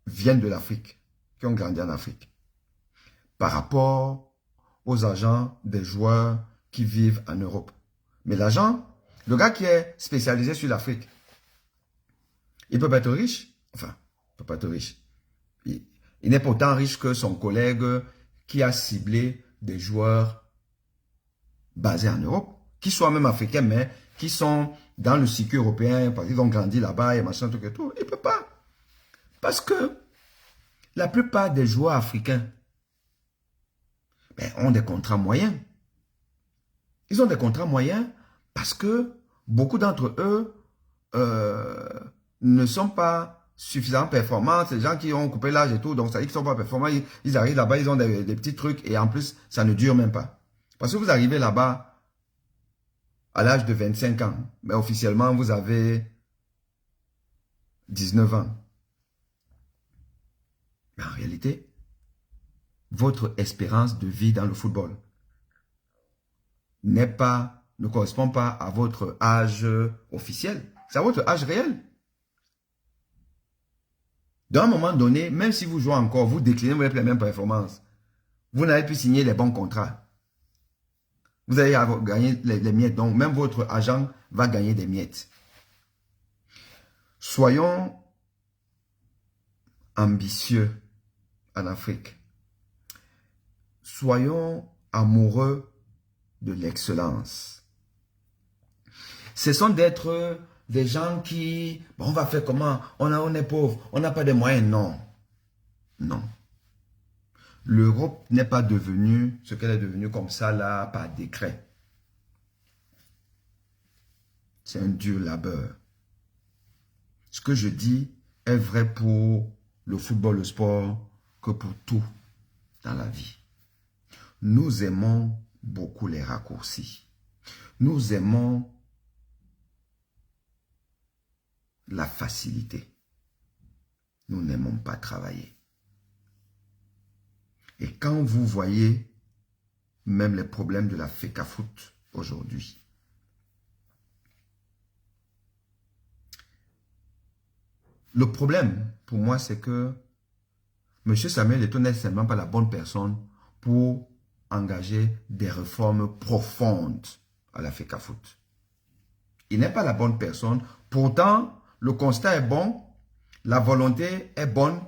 viennent de l'Afrique, qui ont grandi en Afrique, par rapport aux agents des joueurs qui vivent en Europe. Mais l'agent, le gars qui est spécialisé sur l'Afrique, il peut pas être riche. Enfin, il peut pas être riche. Il n'est pas autant riche que son collègue qui a ciblé des joueurs basés en Europe, qui soient même africains, mais qui sont dans le circuit européen, parce qu'ils ont grandi là-bas et machin, tout et tout. Il ne peut pas. Parce que la plupart des joueurs africains ont des contrats moyens. Ils ont des contrats moyens parce que beaucoup d'entre eux ne sont pas suffisamment performants. C'est des gens qui ont coupé l'âge et tout, donc ça dit qu'ils ne sont pas performants. Ils arrivent là-bas, ils ont des petits trucs et en plus, ça ne dure même pas. Parce que vous arrivez là-bas à l'âge de 25 ans, mais officiellement, vous avez 19 ans. Mais en réalité, votre espérance de vie dans le football ne correspond pas à votre âge officiel. C'est à votre âge réel. D'un moment donné, même si vous jouez encore, vous déclinez, vous n'avez plus les mêmes performances. Vous n'avez plus signé les bons contrats. Vous allez gagner les miettes. Donc, même votre agent va gagner des miettes. Soyons ambitieux en Afrique. Soyons amoureux de l'excellence. Cessons d'être des gens qui, bon, on va faire comment? On est pauvre, on n'a pas de moyens. Non. Non. L'Europe n'est pas devenue ce qu'elle est devenue comme ça, là, par décret. C'est un dur labeur. Ce que je dis est vrai pour le football, le sport, que pour tout dans la vie. Nous aimons beaucoup les raccourcis. Nous aimons la facilité. Nous n'aimons pas travailler. Et quand vous voyez même les problèmes de la FECAFOOT aujourd'hui, le problème pour moi c'est que M. Samuel Eto'o n'est seulement pas la bonne personne pour engager des réformes profondes à la FECAFOOT. Il n'est pas la bonne personne. Pourtant, le constat est bon, la volonté est bonne,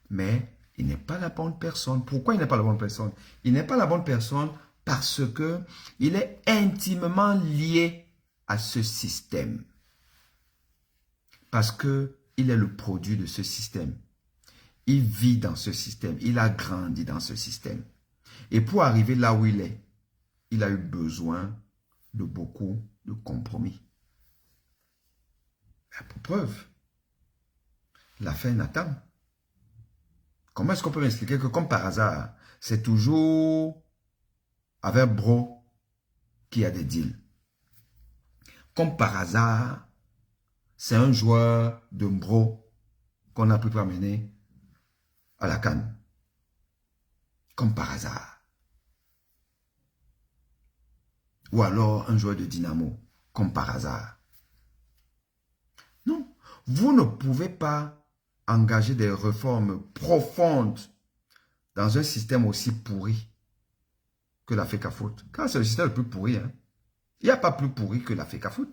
mais il n'est pas la bonne personne. Pourquoi il n'est pas la bonne personne? Il n'est pas la bonne personne parce que il est intimement lié à ce système. Parce que il est le produit de ce système. Il vit dans ce système. Il a grandi dans ce système. Et pour arriver là où il est, il a eu besoin de beaucoup de compromis. Pour preuve, l'affaire Nathan. Comment est-ce qu'on peut m'expliquer que comme par hasard, c'est toujours avec Bro qu'il y a des deals? Comme par hasard, c'est un joueur de Bro qu'on a pu ramener à la CAN. Comme par hasard. Ou alors un joueur de Dynamo, comme par hasard. Non, vous ne pouvez pas engager des réformes profondes dans un système aussi pourri que la FECAFOOT. Car c'est le système le plus pourri. Hein. Il n'y a pas plus pourri que la FECAFOOT.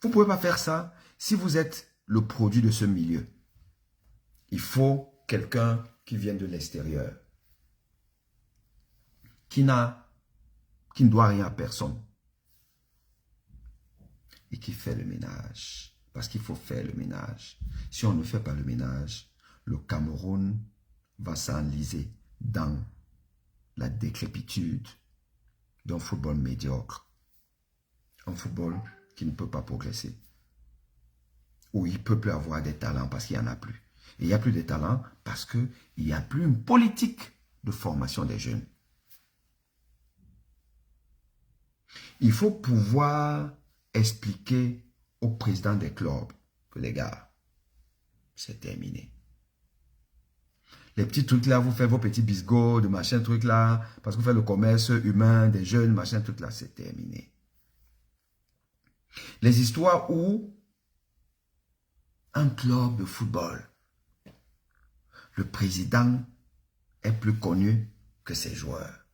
Vous ne pouvez pas faire ça si vous êtes le produit de ce milieu. Il faut quelqu'un qui vient de l'extérieur, qui ne doit rien à personne et qui fait le ménage. Parce qu'il faut faire le ménage. Si on ne fait pas le ménage, le Cameroun va s'enliser dans la décrépitude d'un football médiocre. Un football qui ne peut pas progresser. Où il ne peut plus avoir des talents parce qu'il n'y en a plus. Et il n'y a plus de talents parce qu'il n'y a plus une politique de formation des jeunes. Il faut pouvoir expliquer au président des clubs que les gars, c'est terminé. Les petits trucs là, vous faites vos petits bisgots, de machin trucs là, parce que vous faites le commerce humain des jeunes, machin trucs là, c'est terminé. Les histoires où un club de football, le président est plus connu que ses joueurs.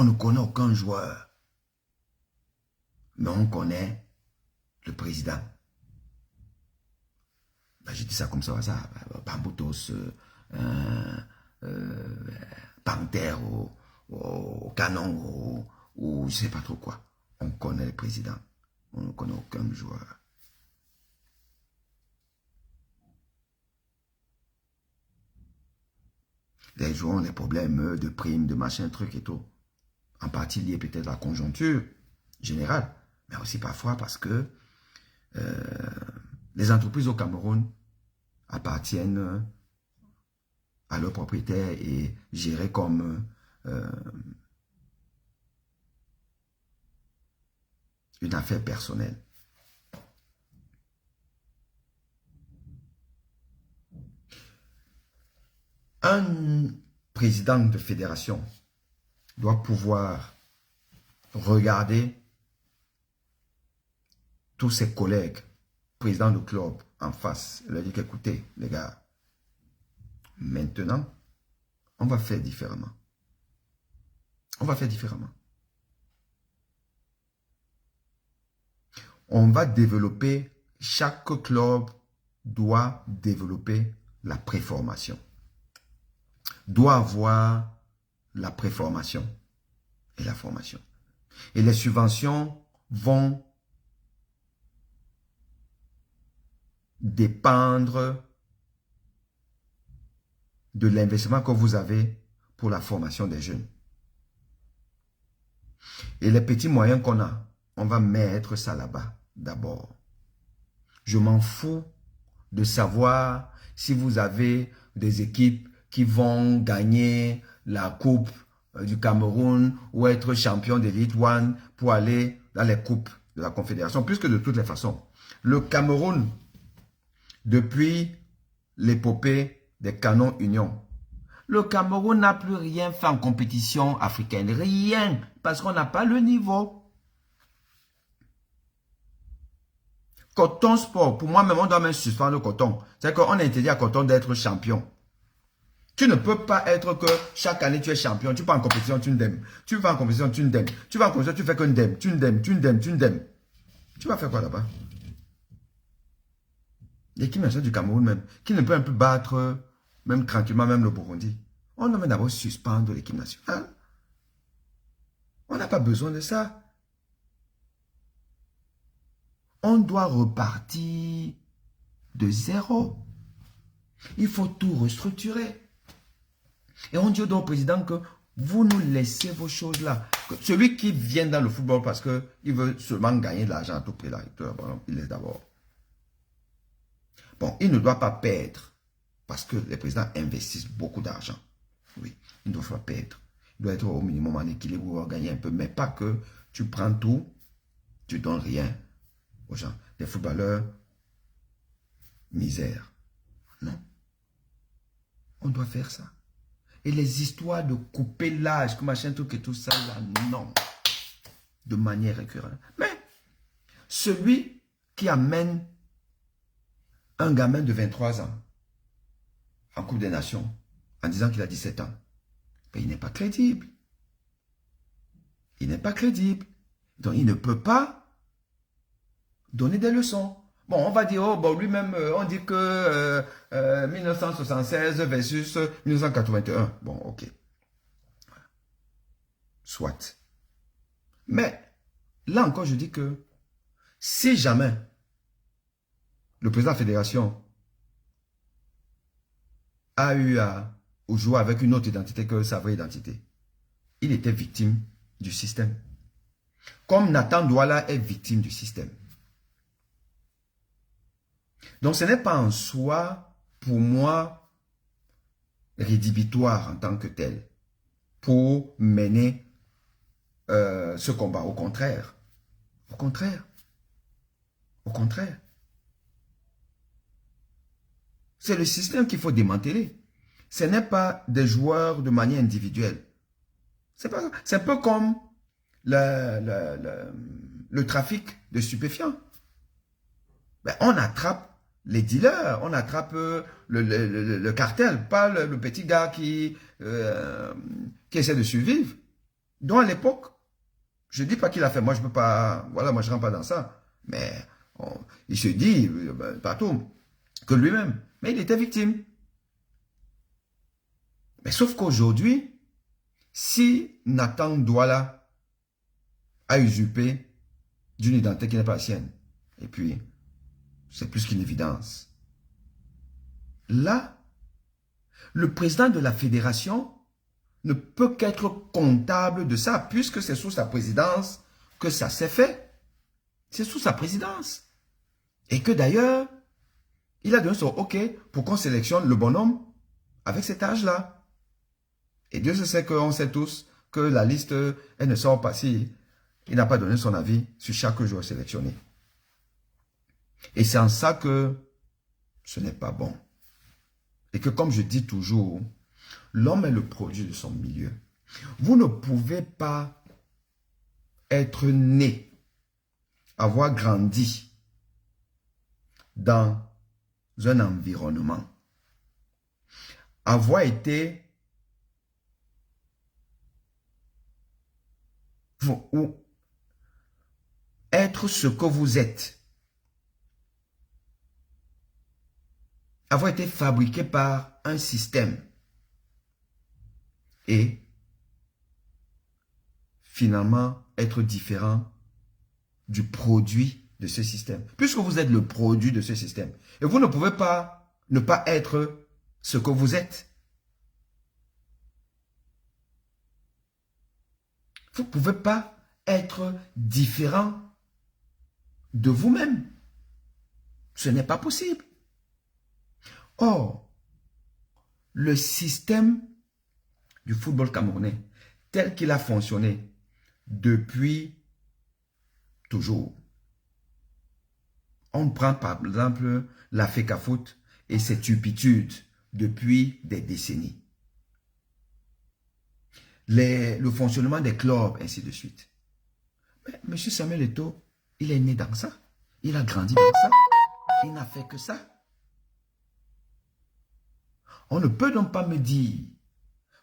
On ne connaît aucun joueur. Mais on connaît le président. Ben, je dis ça comme ça, Bambutos, Panthère, au Canon, ou je ne sais pas trop quoi. On connaît le président. On ne connaît aucun joueur. Les joueurs ont des problèmes de primes, de machin, truc et tout. En partie lié peut-être à la conjoncture générale, mais aussi parfois parce que les entreprises au Cameroun appartiennent à leurs propriétaires et gérées comme une affaire personnelle. Un président de fédération doit pouvoir regarder tous ses collègues, présidents de club, en face, et leur dire qu'écoutez, les gars, maintenant, on va faire différemment. On va faire différemment. On va développer, chaque club doit développer la préformation. Doit avoir la préformation et la formation. Et les subventions vont dépendre de l'investissement que vous avez pour la formation des jeunes. Et les petits moyens qu'on a, on va mettre ça là-bas d'abord. Je m'en fous de savoir si vous avez des équipes qui vont gagner la coupe du Cameroun ou être champion d'Elite One pour aller dans les coupes de la Confédération, puisque de toutes les façons, le Cameroun, depuis l'épopée des Canons Union, le Cameroun n'a plus rien fait en compétition africaine, rien, parce qu'on n'a pas le niveau. Coton Sport, pour moi même on doit même suspendre le Coton. C'est qu'on a interdit à Coton d'être champion. Tu ne peux pas être que chaque année tu es champion, tu pars en compétition, tu n'aimes. Tu vas en compétition, tu n'aimes. Tu vas en compétition, tu fais que n'aimes, tu n'aimes, tu n'aimes, tu n'aimes. Tu vas faire quoi là-bas? L'équipe nationale du Cameroun même, qui ne peut un peu battre, même tranquillement, même le Burundi. On doit d'abord suspendre l'équipe nationale. On n'a pas besoin de ça. On doit repartir de zéro. Il faut tout restructurer. Et on dit au président que vous nous laissez vos choses là. Que celui qui vient dans le football parce qu'il veut seulement gagner de l'argent à tout prix là, il laisse d'abord. Bon, il ne doit pas perdre parce que les présidents investissent beaucoup d'argent. Oui, il ne doit pas perdre. Il doit être au minimum en équilibre pour gagner un peu, mais pas que tu prends tout, tu donnes rien aux gens. Les footballeurs, misère. Non. On doit faire ça. Et les histoires de couper l'âge, machin, truc et tout ça, là, non. De manière récurrente. Mais, celui qui amène un gamin de 23 ans en Coupe des Nations, en disant qu'il a 17 ans, ben, il n'est pas crédible. Il n'est pas crédible. Donc, il ne peut pas donner des leçons. Bon, on va dire, oh, bon, lui-même, on dit que 1976 versus 1981. Bon, ok. Soit. Mais, là encore, je dis que si jamais le président de la fédération a eu à jouer avec une autre identité que sa vraie identité, il était victime du système. Comme Nathan Douala est victime du système. Donc, ce n'est pas en soi, pour moi, rédhibitoire en tant que tel, pour mener ce combat. Au contraire. Au contraire. Au contraire. C'est le système qu'il faut démanteler. Ce n'est pas des joueurs de manière individuelle. C'est un peu comme le trafic de stupéfiants. Ben, on attrape les dealers, on attrape le cartel, pas le petit gars qui essaie de survivre. Donc à l'époque, je ne dis pas qu'il a fait, moi je peux pas, voilà, moi je ne rentre pas dans ça. Mais il se dit, partout, que lui-même, mais il était victime. Mais sauf qu'aujourd'hui, si Nathan Douala a usurpé d'une identité qui n'est pas la sienne, et puis c'est plus qu'une évidence, là, le président de la fédération ne peut qu'être comptable de ça, puisque c'est sous sa présidence que ça s'est fait. C'est sous sa présidence. Et que d'ailleurs, il a donné son OK pour qu'on sélectionne le bonhomme avec cet âge-là. Et Dieu sait qu'on sait tous que la liste, elle ne sort pas si il n'a pas donné son avis sur chaque joueur sélectionné. Et c'est en ça que ce n'est pas bon. Et que comme je dis toujours, l'homme est le produit de son milieu. Vous ne pouvez pas être né, avoir grandi dans un environnement, avoir été ou être ce que vous êtes, avoir été fabriqué par un système et finalement être différent du produit de ce système. Puisque vous êtes le produit de ce système. Et vous ne pouvez pas ne pas être ce que vous êtes. Vous ne pouvez pas être différent de vous-même. Ce n'est pas possible. Or, le système du football camerounais, tel qu'il a fonctionné depuis toujours. On prend par exemple la FECAFOOT et ses turpitudes depuis des décennies. Le fonctionnement des clubs, ainsi de suite. Mais M. Samuel Eto'o, il est né dans ça. Il a grandi dans ça. Il n'a fait que ça. On ne peut donc pas me dire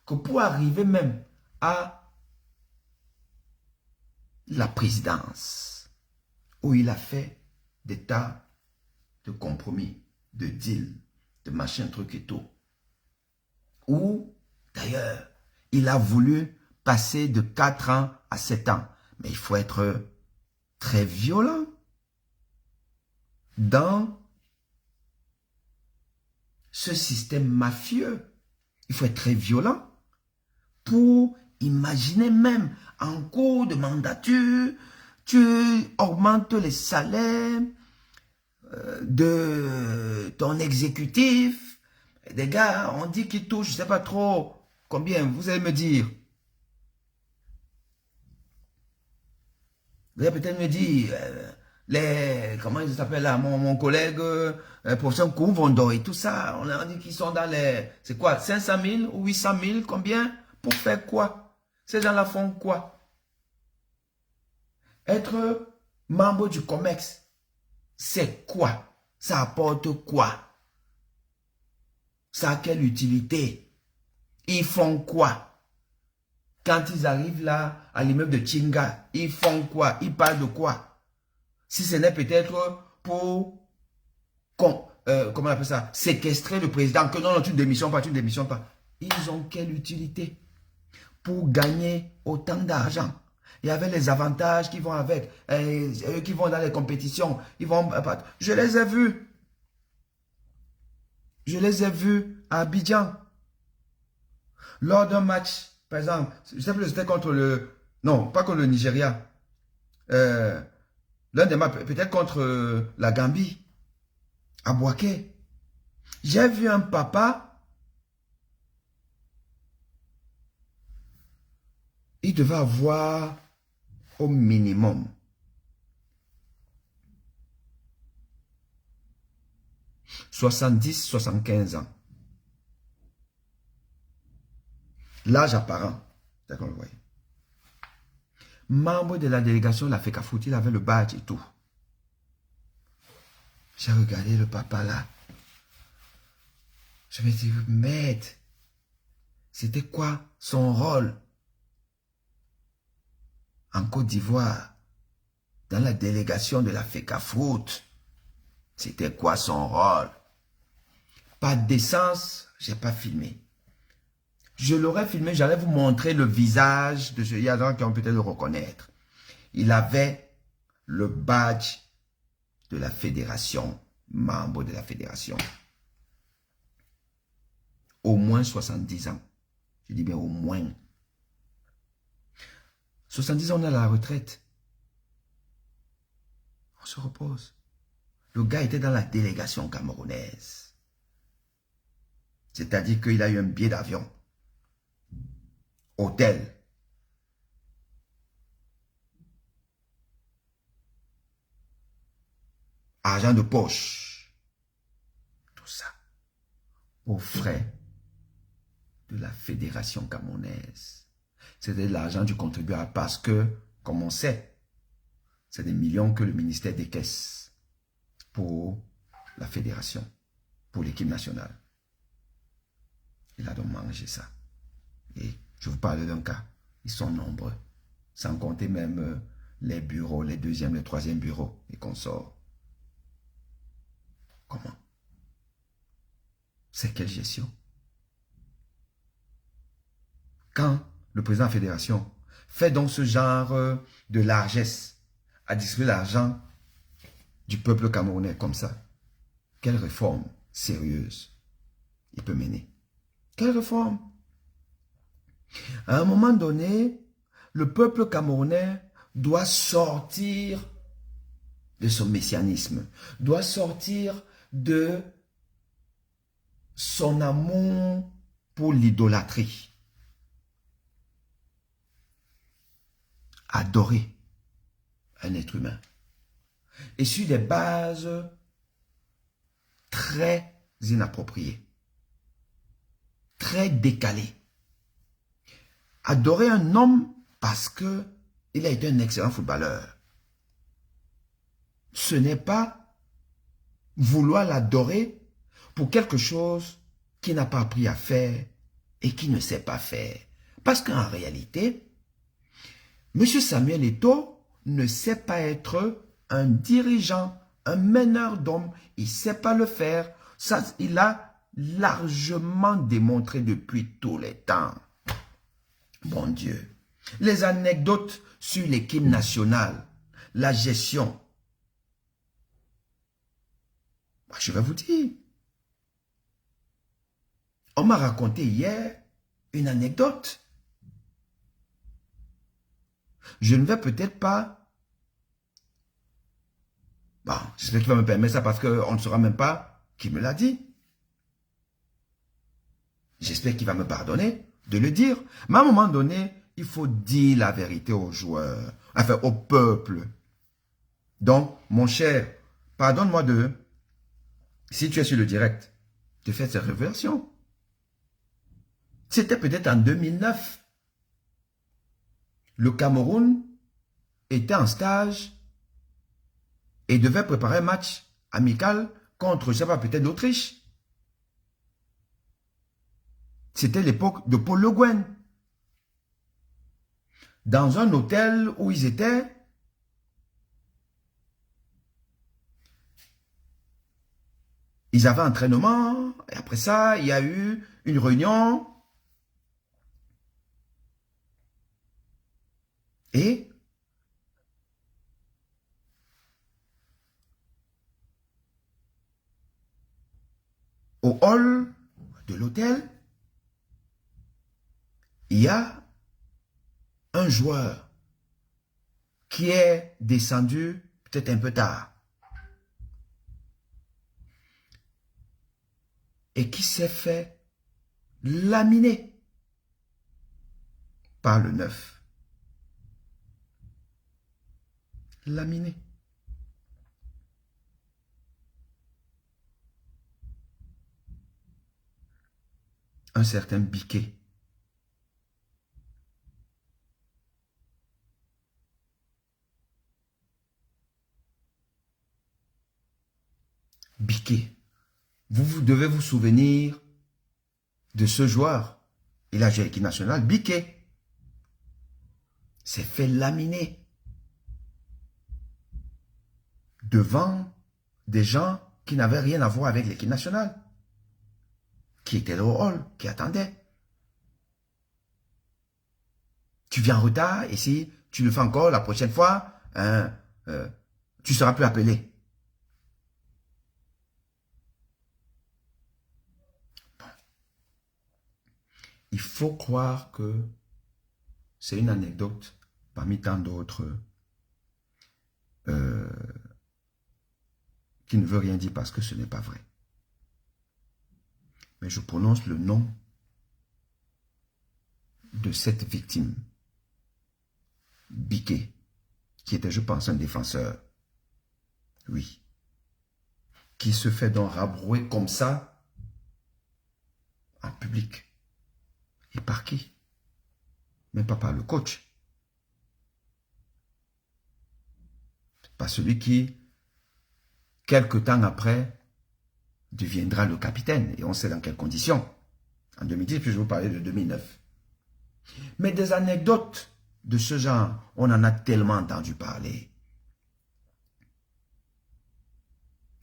que pour arriver même à la présidence, où il a fait des tas de compromis, de deals, de machin, truc et tout, où d'ailleurs, il a voulu passer de 4 ans à 7 ans. Mais il faut être très violent dans ce système mafieux. Il faut être très violent pour imaginer même en cours de mandature, tu augmentes les salaires de ton exécutif. Des gars, on dit qu'ils touchent, je ne sais pas trop combien, vous allez me dire. Vous allez peut-être me dire, comment ils s'appellent là, mon collègue, professeur Koumvondo et tout ça, on a dit qu'ils sont dans les, c'est quoi, 500 000 ou 800 000, combien? Pour faire quoi? Ces gens-là font quoi? Être membre du COMEX, c'est quoi? Ça apporte quoi? Ça a quelle utilité? Ils font quoi? Quand ils arrivent là, à l'immeuble de Chinga, ils font quoi? Ils parlent de quoi? Si ce n'est peut-être pour, comment on appelle ça? Séquestrer le président, que non, tu ne démissionnes pas, tu ne démissionnes pas. Ils ont quelle utilité? Pour gagner autant d'argent. Il y avait les avantages qui vont avec, eux qui vont dans les compétitions, ils vont, je les ai vus. Je les ai vus à Abidjan. Lors d'un match, par exemple, je ne sais plus si c'était contre le, non, pas contre le Nigeria. L'un des matchs, peut-être contre la Gambie, à Bouaké. J'ai vu un papa, il devait avoir au minimum 70-75 ans. L'âge apparent, c'est qu'on le voyait. Membre de la délégation de la FECAFOOT, il avait le badge et tout. J'ai regardé le papa là. Je me suis dit, merde, c'était quoi son rôle? en Côte d'Ivoire, dans la délégation de la FECAFOOT. C'était quoi son rôle? Par décence, je n'ai pas filmé. Je l'aurais filmé, j'allais vous montrer le visage de ce Yadan qui ont peut-être le reconnaître. Il avait le badge de la fédération, membre de la fédération. Au moins 70 ans. Je dis bien au moins. 70 ans, on est à la retraite. On se repose. Le gars était dans la délégation camerounaise. C'est-à-dire qu'il a eu un billet d'avion. Hôtel. Argent de poche. Tout ça. Aux frais de la fédération camerounaise. C'était l'argent du contribuable parce que, comme on sait, c'est des millions que le ministère décaisse pour la fédération, pour l'équipe nationale. Il a donc mangé ça. Et je vous parle d'un cas. Ils sont nombreux. Sans compter même les bureaux, les deuxièmes, les troisièmes bureaux et consorts. Comment? C'est quelle gestion? Quand le président de la fédération fait donc ce genre de largesse à distribuer l'argent du peuple camerounais comme ça, quelle réforme sérieuse il peut mener? Quelle réforme? À un moment donné, le peuple camerounais doit sortir de son messianisme, doit sortir de son amour pour l'idolâtrie. Adorer un être humain. Et sur des bases très inappropriées, très décalées. Adorer un homme parce que il a été un excellent footballeur. Ce n'est pas vouloir l'adorer pour quelque chose qu'il n'a pas appris à faire et qu'il ne sait pas faire. Parce qu'en réalité, M. Samuel Eto'o ne sait pas être un dirigeant, un meneur d'hommes. Il ne sait pas le faire. Ça, il a largement démontré depuis tous les temps. Bon Dieu. Les anecdotes sur l'équipe nationale, la gestion. Je vais vous dire. On m'a raconté hier une anecdote. Je ne vais peut-être pas... Bon, j'espère qu'il va me permettre ça parce qu'on ne saura même pas qui me l'a dit. J'espère qu'il va me pardonner de le dire. Mais à un moment donné, il faut dire la vérité aux joueurs, enfin au peuple. Donc, mon cher, pardonne-moi de... Si tu es sur le direct, de faire cette révélation. C'était peut-être en 2009. Le Cameroun était en stage et devait préparer un match amical contre, je ne sais pas, peut-être l'Autriche. C'était l'époque de Paul Le Guen. Dans un hôtel où ils étaient, ils avaient entraînement, et après ça, il y a eu une réunion. Et au hall de l'hôtel, il y a un joueur qui est descendu peut-être un peu tard et qui s'est fait laminer par le 9. Laminé. Un certain Biquet. Biquet. Vous devez vous souvenir de ce joueur. Il a joué à l'équipe nationale, Biquet. s'est fait laminer devant des gens qui n'avaient rien à voir avec l'équipe nationale, qui étaient là au hall, qui attendaient. Tu viens en retard et si tu le fais encore la prochaine fois, tu ne seras plus appelé. Bon. Il faut croire que c'est une anecdote parmi tant d'autres qui ne veut rien dire parce que ce n'est pas vrai. Mais je prononce le nom de cette victime, Biquet, qui était, je pense, un défenseur. Oui. Qui se fait donc rabrouer comme ça en public. Et par qui? Même pas par le coach. Par celui qui, quelque temps après, deviendra le capitaine. Et on sait dans quelles conditions. En 2010, puis je vais vous parler de 2009. Mais des anecdotes de ce genre, on en a tellement entendu parler.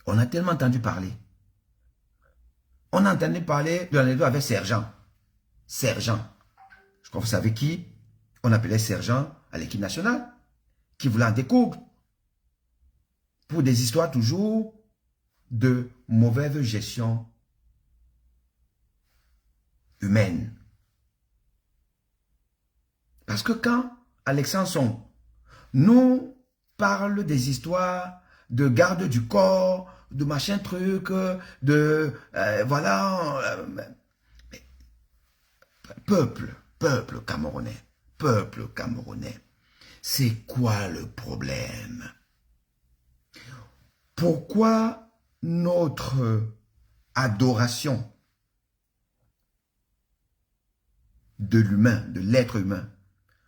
On a tellement entendu parler. On a entendu parler de l'anecdote avec Sergent. Sergent. Je crois que vous savez qui on appelait Sergent à l'équipe nationale, qui voulait en découdre. Pour des histoires toujours de mauvaise gestion humaine. Parce que quand Alexandre Song nous parle des histoires de garde du corps, de machin truc, de voilà, peuple camerounais, c'est quoi le problème? Pourquoi notre adoration de l'humain, de l'être humain,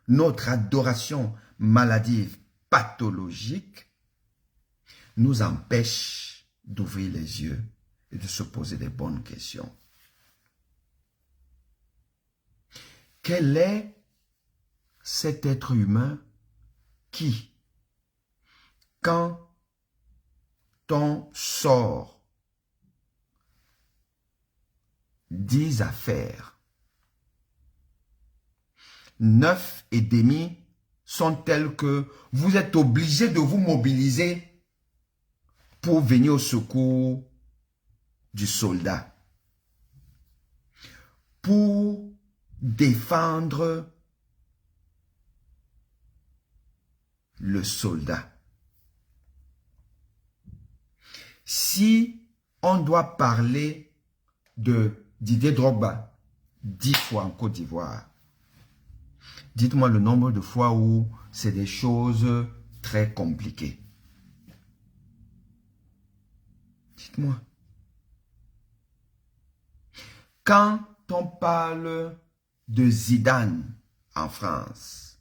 notre adoration maladive, pathologique, nous empêche d'ouvrir les yeux et de se poser des bonnes questions? Quel est cet être humain qui, quand on sort 10 affaires, 9,5 sont telles que vous êtes obligé de vous mobiliser pour venir au secours du soldat, pour défendre le soldat. Si on doit parler de Didier Drogba 10 fois en Côte d'Ivoire, dites-moi le nombre de fois où c'est des choses très compliquées. Dites-moi. Quand on parle de Zidane en France,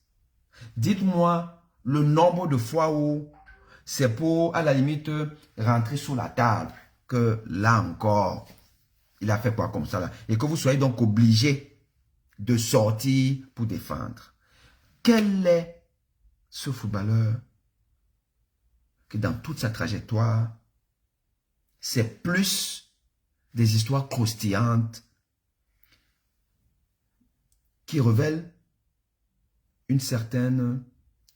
dites-moi le nombre de fois où c'est pour, à la limite, rentrer sous la table, que là encore, il a fait quoi comme ça là, et que vous soyez donc obligé de sortir pour défendre. Quel est ce footballeur que dans toute sa trajectoire, c'est plus des histoires croustillantes qui révèlent une certaine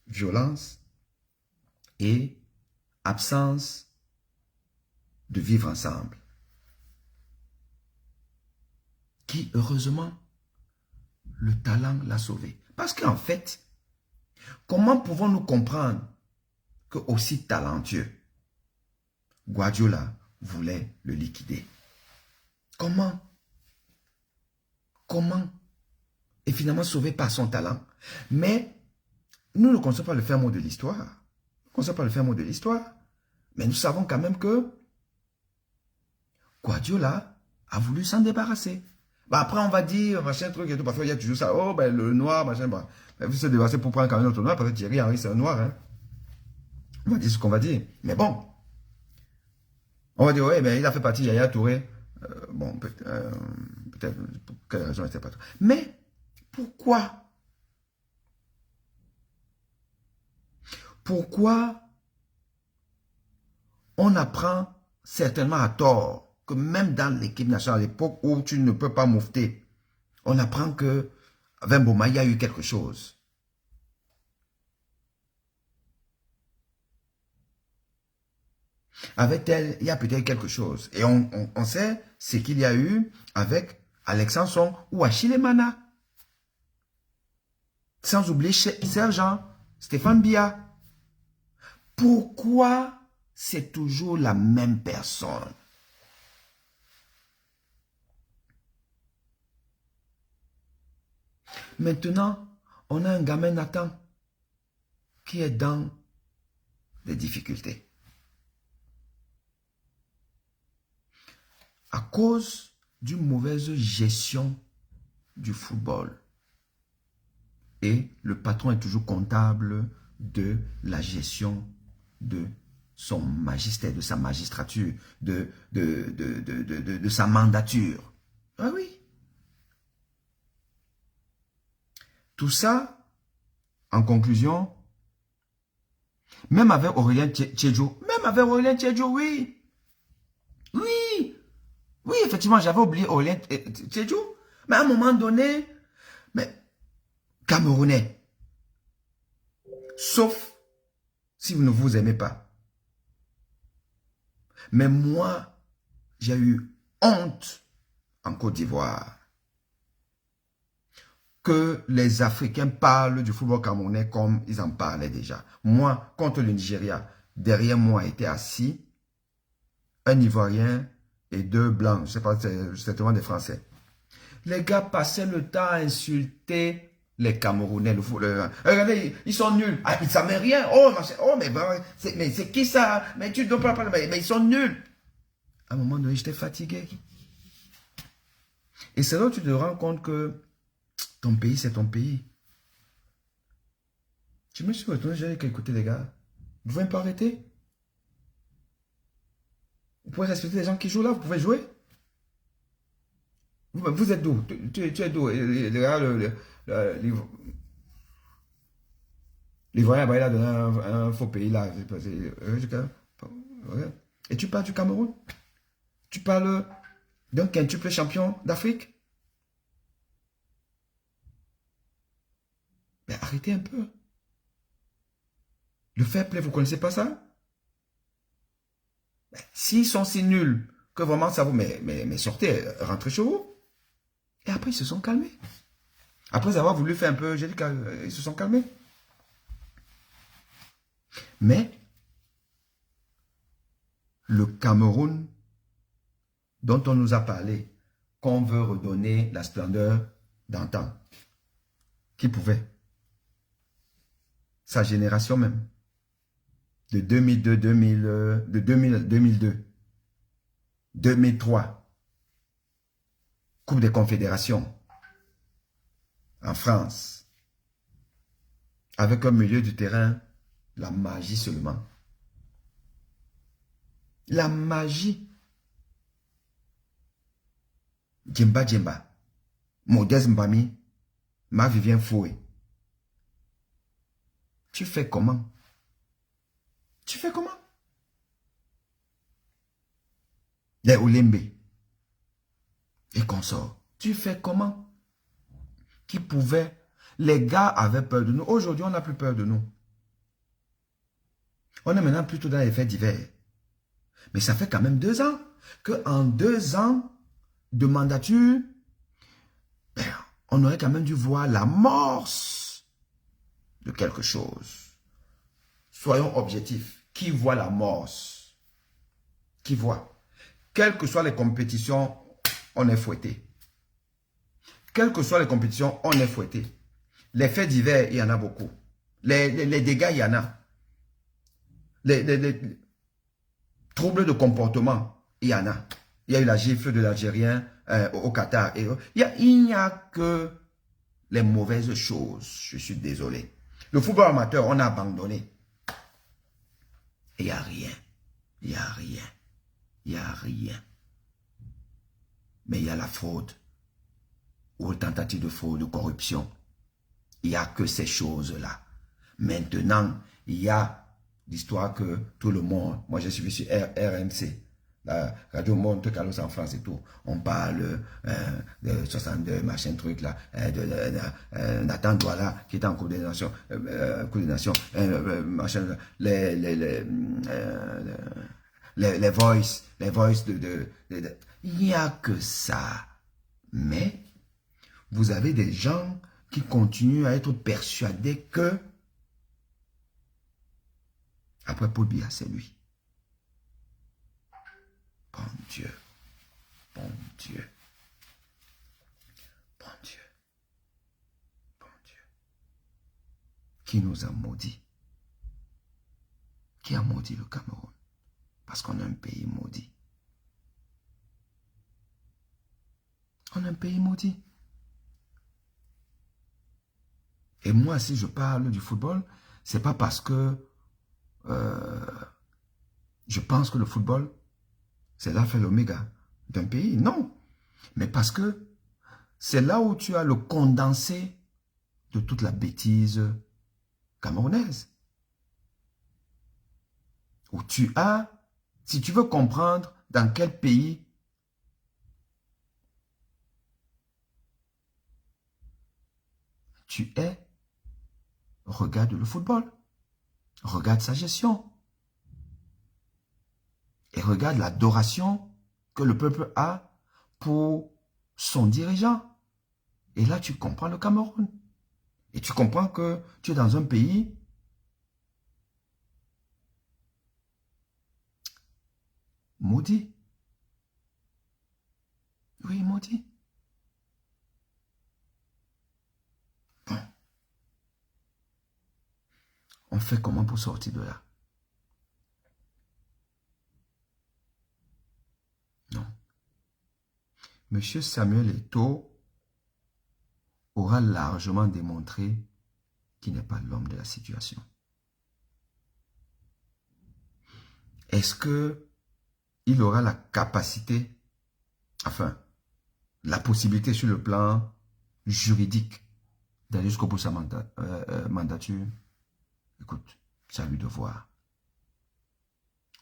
violence et absence de vivre ensemble, qui heureusement le talent l'a sauvé. Parce qu'en fait, comment pouvons-nous comprendre que aussi talentueux, Guardiola voulait le liquider? Comment? Et finalement sauvé par son talent. Mais nous ne connaissons pas le fin mot de l'histoire. Nous ne connaissons pas le fin mot de l'histoire. Mais nous savons quand même que Guardiola a voulu s'en débarrasser. Bah après, on va dire, machin, truc et tout. Parfois, il y a toujours ça. Oh, ben, le noir, machin. Bah, il faut se débarrasser pour prendre quand même notre noir. Parce que Thierry Henry, c'est un noir. Hein. On va dire ce qu'on va dire. Mais bon. On va dire, ouais, ben, il a fait partie de Yaya Touré. Bon, peut-être, pour quelle raison, il ne sait pas trop. Mais, pourquoi Pourquoi on apprend certainement à tort que même dans l'équipe nationale, à l'époque où tu ne peux pas moufter, on apprend que avec Mboma, il y a eu quelque chose. Avec elle, il y a peut-être quelque chose. Et on sait ce qu'il y a eu avec Alexandre Song ou Achille Mana. Sans oublier Sergent, Stéphane Biya. Pourquoi c'est toujours la même personne? Maintenant, on a un gamin Nathan qui est dans des difficultés. À cause d'une mauvaise gestion du football. Et le patron est toujours comptable de la gestion de son magistère, de sa magistrature, de sa mandature. Ah oui. Tout ça, en conclusion, même avec Aurélien Tchedjo, oui. Oui. Oui, effectivement, j'avais oublié Aurélien Tchedjo. Mais à un moment donné, mais Camerounais, sauf si vous ne vous aimez pas. Mais moi, j'ai eu honte en Côte d'Ivoire que les Africains parlent du football camerounais comme ils en parlaient déjà. Moi, contre le Nigeria, derrière moi était assis un Ivoirien et deux Blancs, je ne sais pas, c'est certainement des Français. Les gars passaient le temps à insulter les Camerounais. Regardez, ils sont nuls. Ah, ils ne savent rien. Mais c'est qui ça? Mais tu ne dois pas parler. Mais ils sont nuls. À un moment donné, j'étais fatigué. Et c'est là où tu te rends compte que ton pays, c'est ton pays. Je me suis retourné, j'ai dit, écoutez les gars, vous pouvez pas arrêter? Vous pouvez respecter les gens qui jouent là, vous pouvez jouer. Vous êtes d'où? Tu es d'où? L'Ivoirien, il a donné un faux pays là. Et tu parles du Cameroun? Tu parles d'un quintuple champion d'Afrique? Mais arrêtez un peu. Le fair play, vous ne connaissez pas ça? S'ils sont si nuls que vraiment ça vous... Mais sortez, rentrez chez vous. Et après, ils se sont calmés. Après avoir voulu faire un peu... J'ai dit qu'ils se sont calmés. Mais le Cameroun, dont on nous a parlé, qu'on veut redonner la splendeur d'antan, qui pouvait, sa génération même, de 2002, 2003, Coupe des Confédérations, en France, avec un milieu du terrain, la magie seulement. La magie. Djemba, Modeste Mbami, Marc-Vivien Foué. Tu fais comment? Tu fais comment? Les Oulembe et consorts. Tu fais comment? Qui pouvait? Les gars avaient peur de nous. Aujourd'hui, on n'a plus peur de nous. On est maintenant plutôt dans les faits divers. Mais ça fait quand même 2 ans qu'en 2 ans de mandature, on aurait quand même dû voir l'amorce de quelque chose. Soyons objectifs. Qui voit l'amorce? Qui voit? Quelles que soient les compétitions, on est fouetté. Quelles que soient les compétitions, on est fouetté. Les faits divers, il y en a beaucoup. Les dégâts, il y en a. Les troubles de comportement, il y en a. Il y a eu la gifle de l'Algérien au Qatar. Il n'y a que les mauvaises choses. Je suis désolé. Le football amateur, on a abandonné. Et il n'y a rien. Il n'y a rien. Il n'y a rien. Mais il y a la fraude. Ou tentative de fraude, de corruption. Il n'y a que ces choses-là. Maintenant, il y a l'histoire que tout le monde, moi j'ai suivi sur RMC, la Radio Monte Carlos en France et tout, on parle de 62 machin truc là, Nathan Douala qui est en coordination, machin, les voice, il n'y a que ça. Mais vous avez des gens qui continuent à être persuadés que après Paul Biya, c'est lui. Bon Dieu, bon Dieu, bon Dieu, bon Dieu. Qui nous a maudits? Qui a maudit le Cameroun? Parce qu'on a un pays maudit. On a un pays maudit. Et moi, si je parle du football, c'est pas parce que je pense que le football, c'est l'alpha et l'oméga d'un pays. Non. Mais parce que c'est là où tu as le condensé de toute la bêtise camerounaise. Où tu as, si tu veux comprendre dans quel pays tu es, regarde le football. Regarde sa gestion. Et regarde l'adoration que le peuple a pour son dirigeant. Et là, tu comprends le Cameroun. Et tu comprends que tu es dans un pays maudit. Oui, maudit. Bon. On fait comment pour sortir de là? Non. Monsieur Samuel Eto'o aura largement démontré qu'il n'est pas l'homme de la situation. Est-ce qu'il aura la capacité, enfin, la possibilité sur le plan juridique d'aller jusqu'au bout de sa mandature? Écoute, c'est à lui de voir.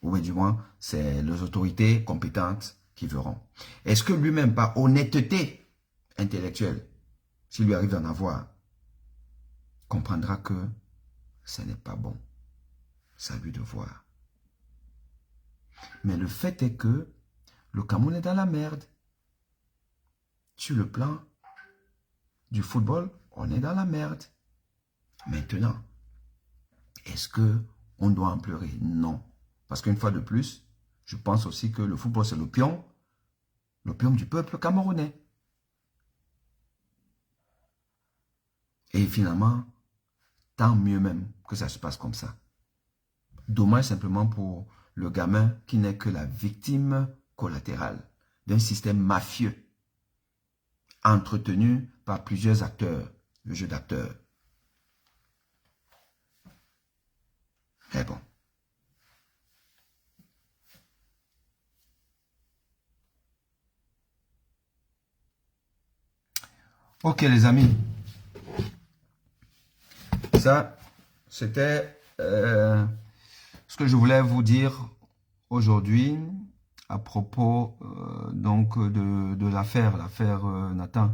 Ou du moins, c'est les autorités compétentes qui verront. Est-ce que lui-même, par honnêteté intellectuelle, s'il lui arrive d'en avoir, comprendra que ce n'est pas bon? C'est à lui de voir. Mais le fait est que le Cameroun est dans la merde. Sur le plan du football, on est dans la merde. Maintenant, est-ce qu'on doit en pleurer? Non. Parce qu'une fois de plus, je pense aussi que le football, c'est l'opium du peuple camerounais. Et finalement, tant mieux même que ça se passe comme ça. Dommage simplement pour le gamin qui n'est que la victime collatérale d'un système mafieux entretenu par plusieurs acteurs, le jeu d'acteurs. Mais bon. Ok les amis. Ça, c'était ce que je voulais vous dire aujourd'hui à propos donc de l'affaire Nathan.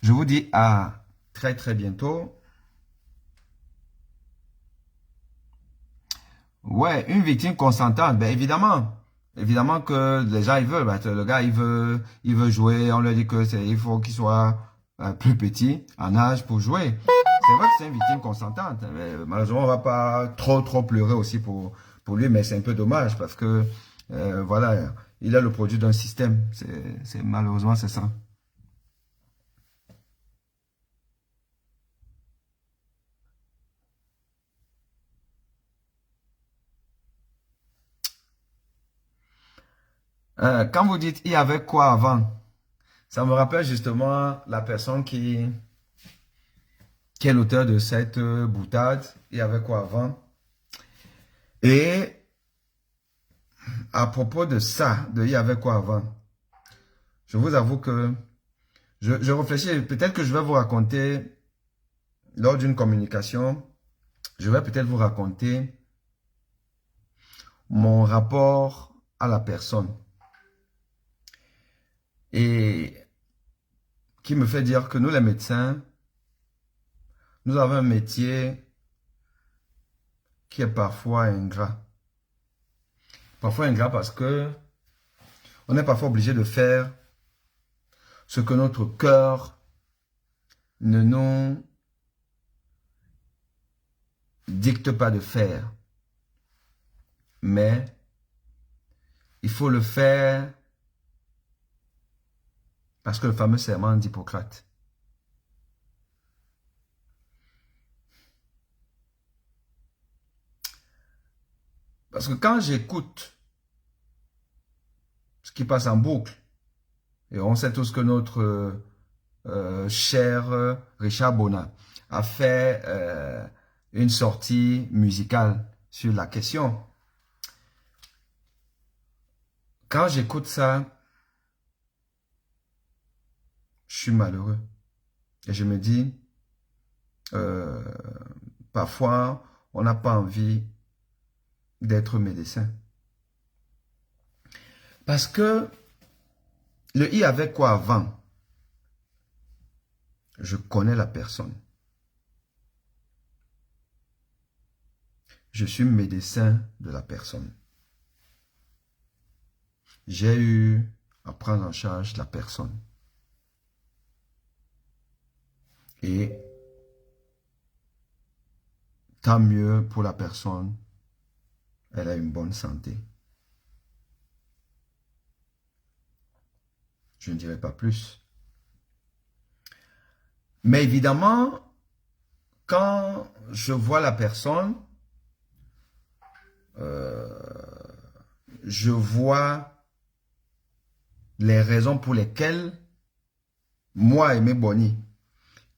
Je vous dis à très très bientôt. Ouais, une victime consentante, ben évidemment que les gens ils veulent, ben, le gars il veut jouer, on lui dit que il faut qu'il soit plus petit en âge pour jouer. C'est vrai que c'est une victime consentante, mais malheureusement on va pas trop pleurer aussi pour lui, mais c'est un peu dommage parce que voilà, il est le produit d'un système, malheureusement c'est ça. Quand vous dites il y avait quoi avant, ça me rappelle justement la personne qui est l'auteur de cette boutade, il y avait quoi avant. Et à propos de ça, de il y avait quoi avant, je vous avoue que je réfléchis, peut-être que je vais vous raconter lors d'une communication, je vais peut-être vous raconter mon rapport à la personne et qui me fait dire que nous les médecins, nous avons un métier qui est parfois ingrat. Parfois ingrat parce que on est parfois obligé de faire ce que notre cœur ne nous dicte pas de faire. Mais il faut le faire parce que le fameux serment d'Hippocrate. Parce que quand j'écoute ce qui passe en boucle, et on sait tous que notre cher Richard Bona a fait une sortie musicale sur la question. Quand j'écoute ça, je suis malheureux. Et je me dis, parfois, on n'a pas envie d'être médecin. Parce que le I avait quoi avant? Je connais la personne. Je suis médecin de la personne. J'ai eu à prendre en charge la personne. Et tant mieux pour la personne, elle a une bonne santé. Je ne dirai pas plus. Mais évidemment, quand je vois la personne, je vois les raisons pour lesquelles moi, Aimé Boni,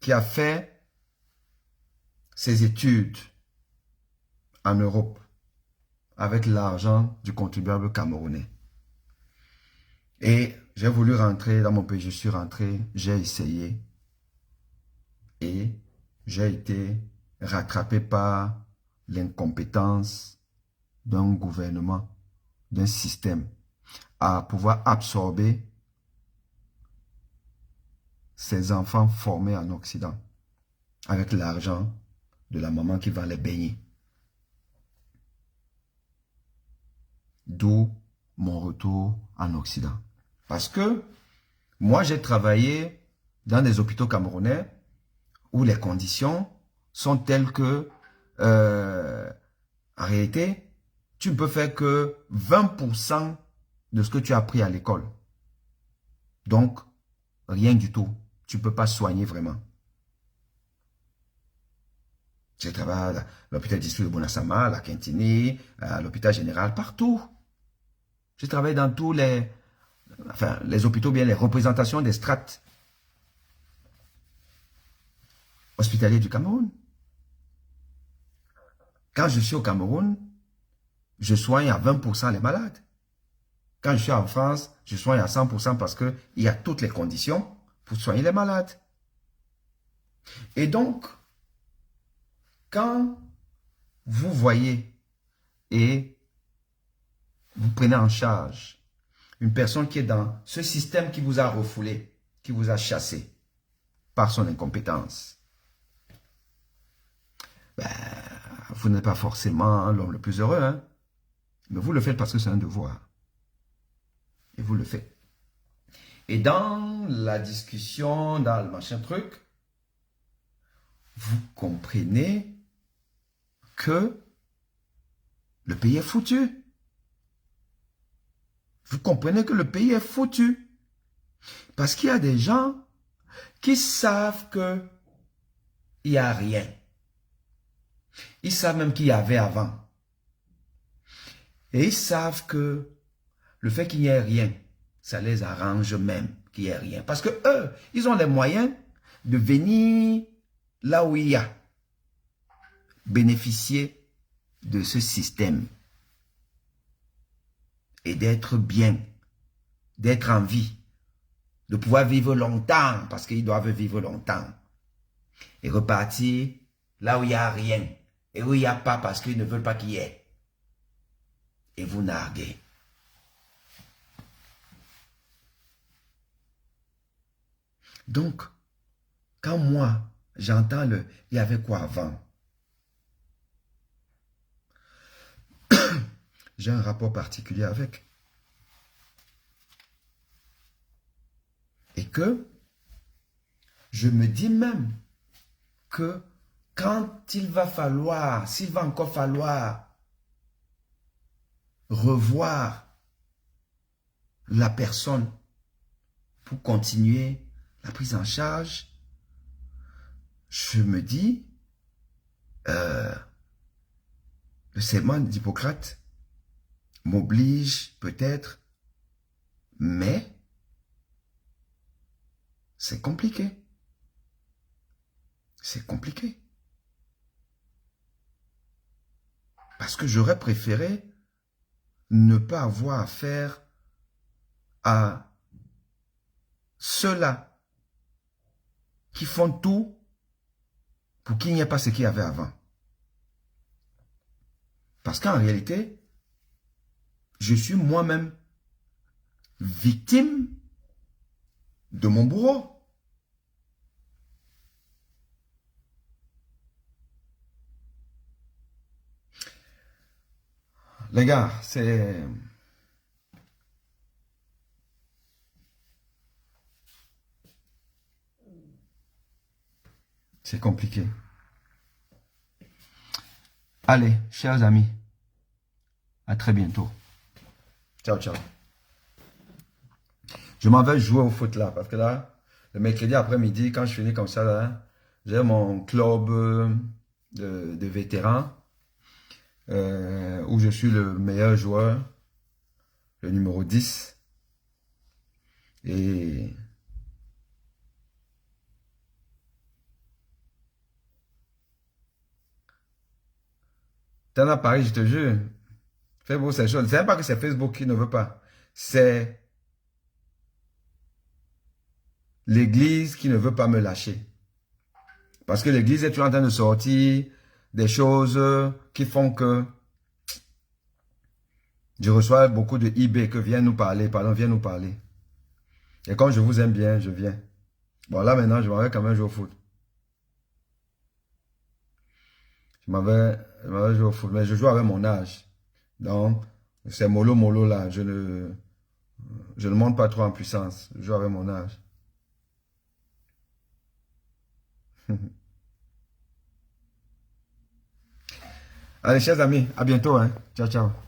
qui a fait ses études en Europe avec l'argent du contribuable camerounais. Et j'ai voulu rentrer dans mon pays, je suis rentré, j'ai essayé et j'ai été rattrapé par l'incompétence d'un gouvernement, d'un système à pouvoir absorber ces enfants formés en Occident avec l'argent de la maman qui va les baigner. D'où mon retour en Occident. Parce que moi, j'ai travaillé dans des hôpitaux camerounais où les conditions sont telles que, en réalité, tu ne peux faire que 20% de ce que tu as appris à l'école. Donc, rien du tout. Tu ne peux pas soigner vraiment. J'ai travaillé à l'hôpital district de Bonassama, à la Quintini, à l'hôpital général, partout. J'ai travaillé dans tous les hôpitaux, bien les représentations des strates hospitaliers du Cameroun. Quand je suis au Cameroun, je soigne à 20% les malades. Quand je suis en France, je soigne à 100% parce qu'il y a toutes les conditions pour soigner les malades. Et donc, quand vous voyez et vous prenez en charge une personne qui est dans ce système qui vous a refoulé, qui vous a chassé par son incompétence, ben, vous n'êtes pas forcément l'homme le plus heureux, hein? Mais vous le faites parce que c'est un devoir. Et vous le faites. Et dans la discussion, dans le machin truc, vous comprenez que le pays est foutu. Vous comprenez que le pays est foutu. Parce qu'il y a des gens qui savent qu'il n'y a rien. Ils savent même qu'il y avait avant. Et ils savent que le fait qu'il n'y ait rien, ça les arrange même qu'il n'y ait rien. Parce que eux, ils ont les moyens de venir là où il y a. Bénéficier de ce système. Et d'être bien. D'être en vie. De pouvoir vivre longtemps parce qu'ils doivent vivre longtemps. et repartir là où il n'y a rien et où il n'y a pas parce qu'ils ne veulent pas qu'il y ait. Et vous narguez. Donc, quand moi, j'entends le « il y avait quoi avant ?» j'ai un rapport particulier avec. Et que je me dis même que quand il va falloir, s'il va encore falloir revoir la personne pour continuer la prise en charge, je me dis, le serment d'Hippocrate m'oblige peut-être, mais c'est compliqué. C'est compliqué. Parce que j'aurais préféré ne pas avoir affaire à ceux-là qui font tout pour qu'il n'y ait pas ce qu'il y avait avant. Parce qu'en réalité, je suis moi-même victime de mon bourreau. Les gars, c'est compliqué. Allez, chers amis, à très bientôt. Ciao, ciao. Je m'en vais jouer au foot là, parce que là, le mercredi après-midi, quand je finis comme ça, là, j'ai mon club de vétérans, où je suis le meilleur joueur, le numéro 10. Et t'en as parlé, je te jure. Facebook, c'est chaud. C'est même pas que c'est Facebook qui ne veut pas. C'est l'église qui ne veut pas me lâcher. Parce que l'église est toujours en train de sortir des choses qui font que je reçois beaucoup de eBay que viens nous parler, pardon, viens nous parler. Et comme je vous aime bien, je viens. Bon, là maintenant, je m'en vais quand même jouer au foot. Je m'en vais jouer au foot, mais je joue avec mon âge. Donc, c'est mollo mollo là. Je ne monte pas trop en puissance. Je joue avec mon âge. Allez, chers amis, à bientôt. Hein. Ciao, ciao.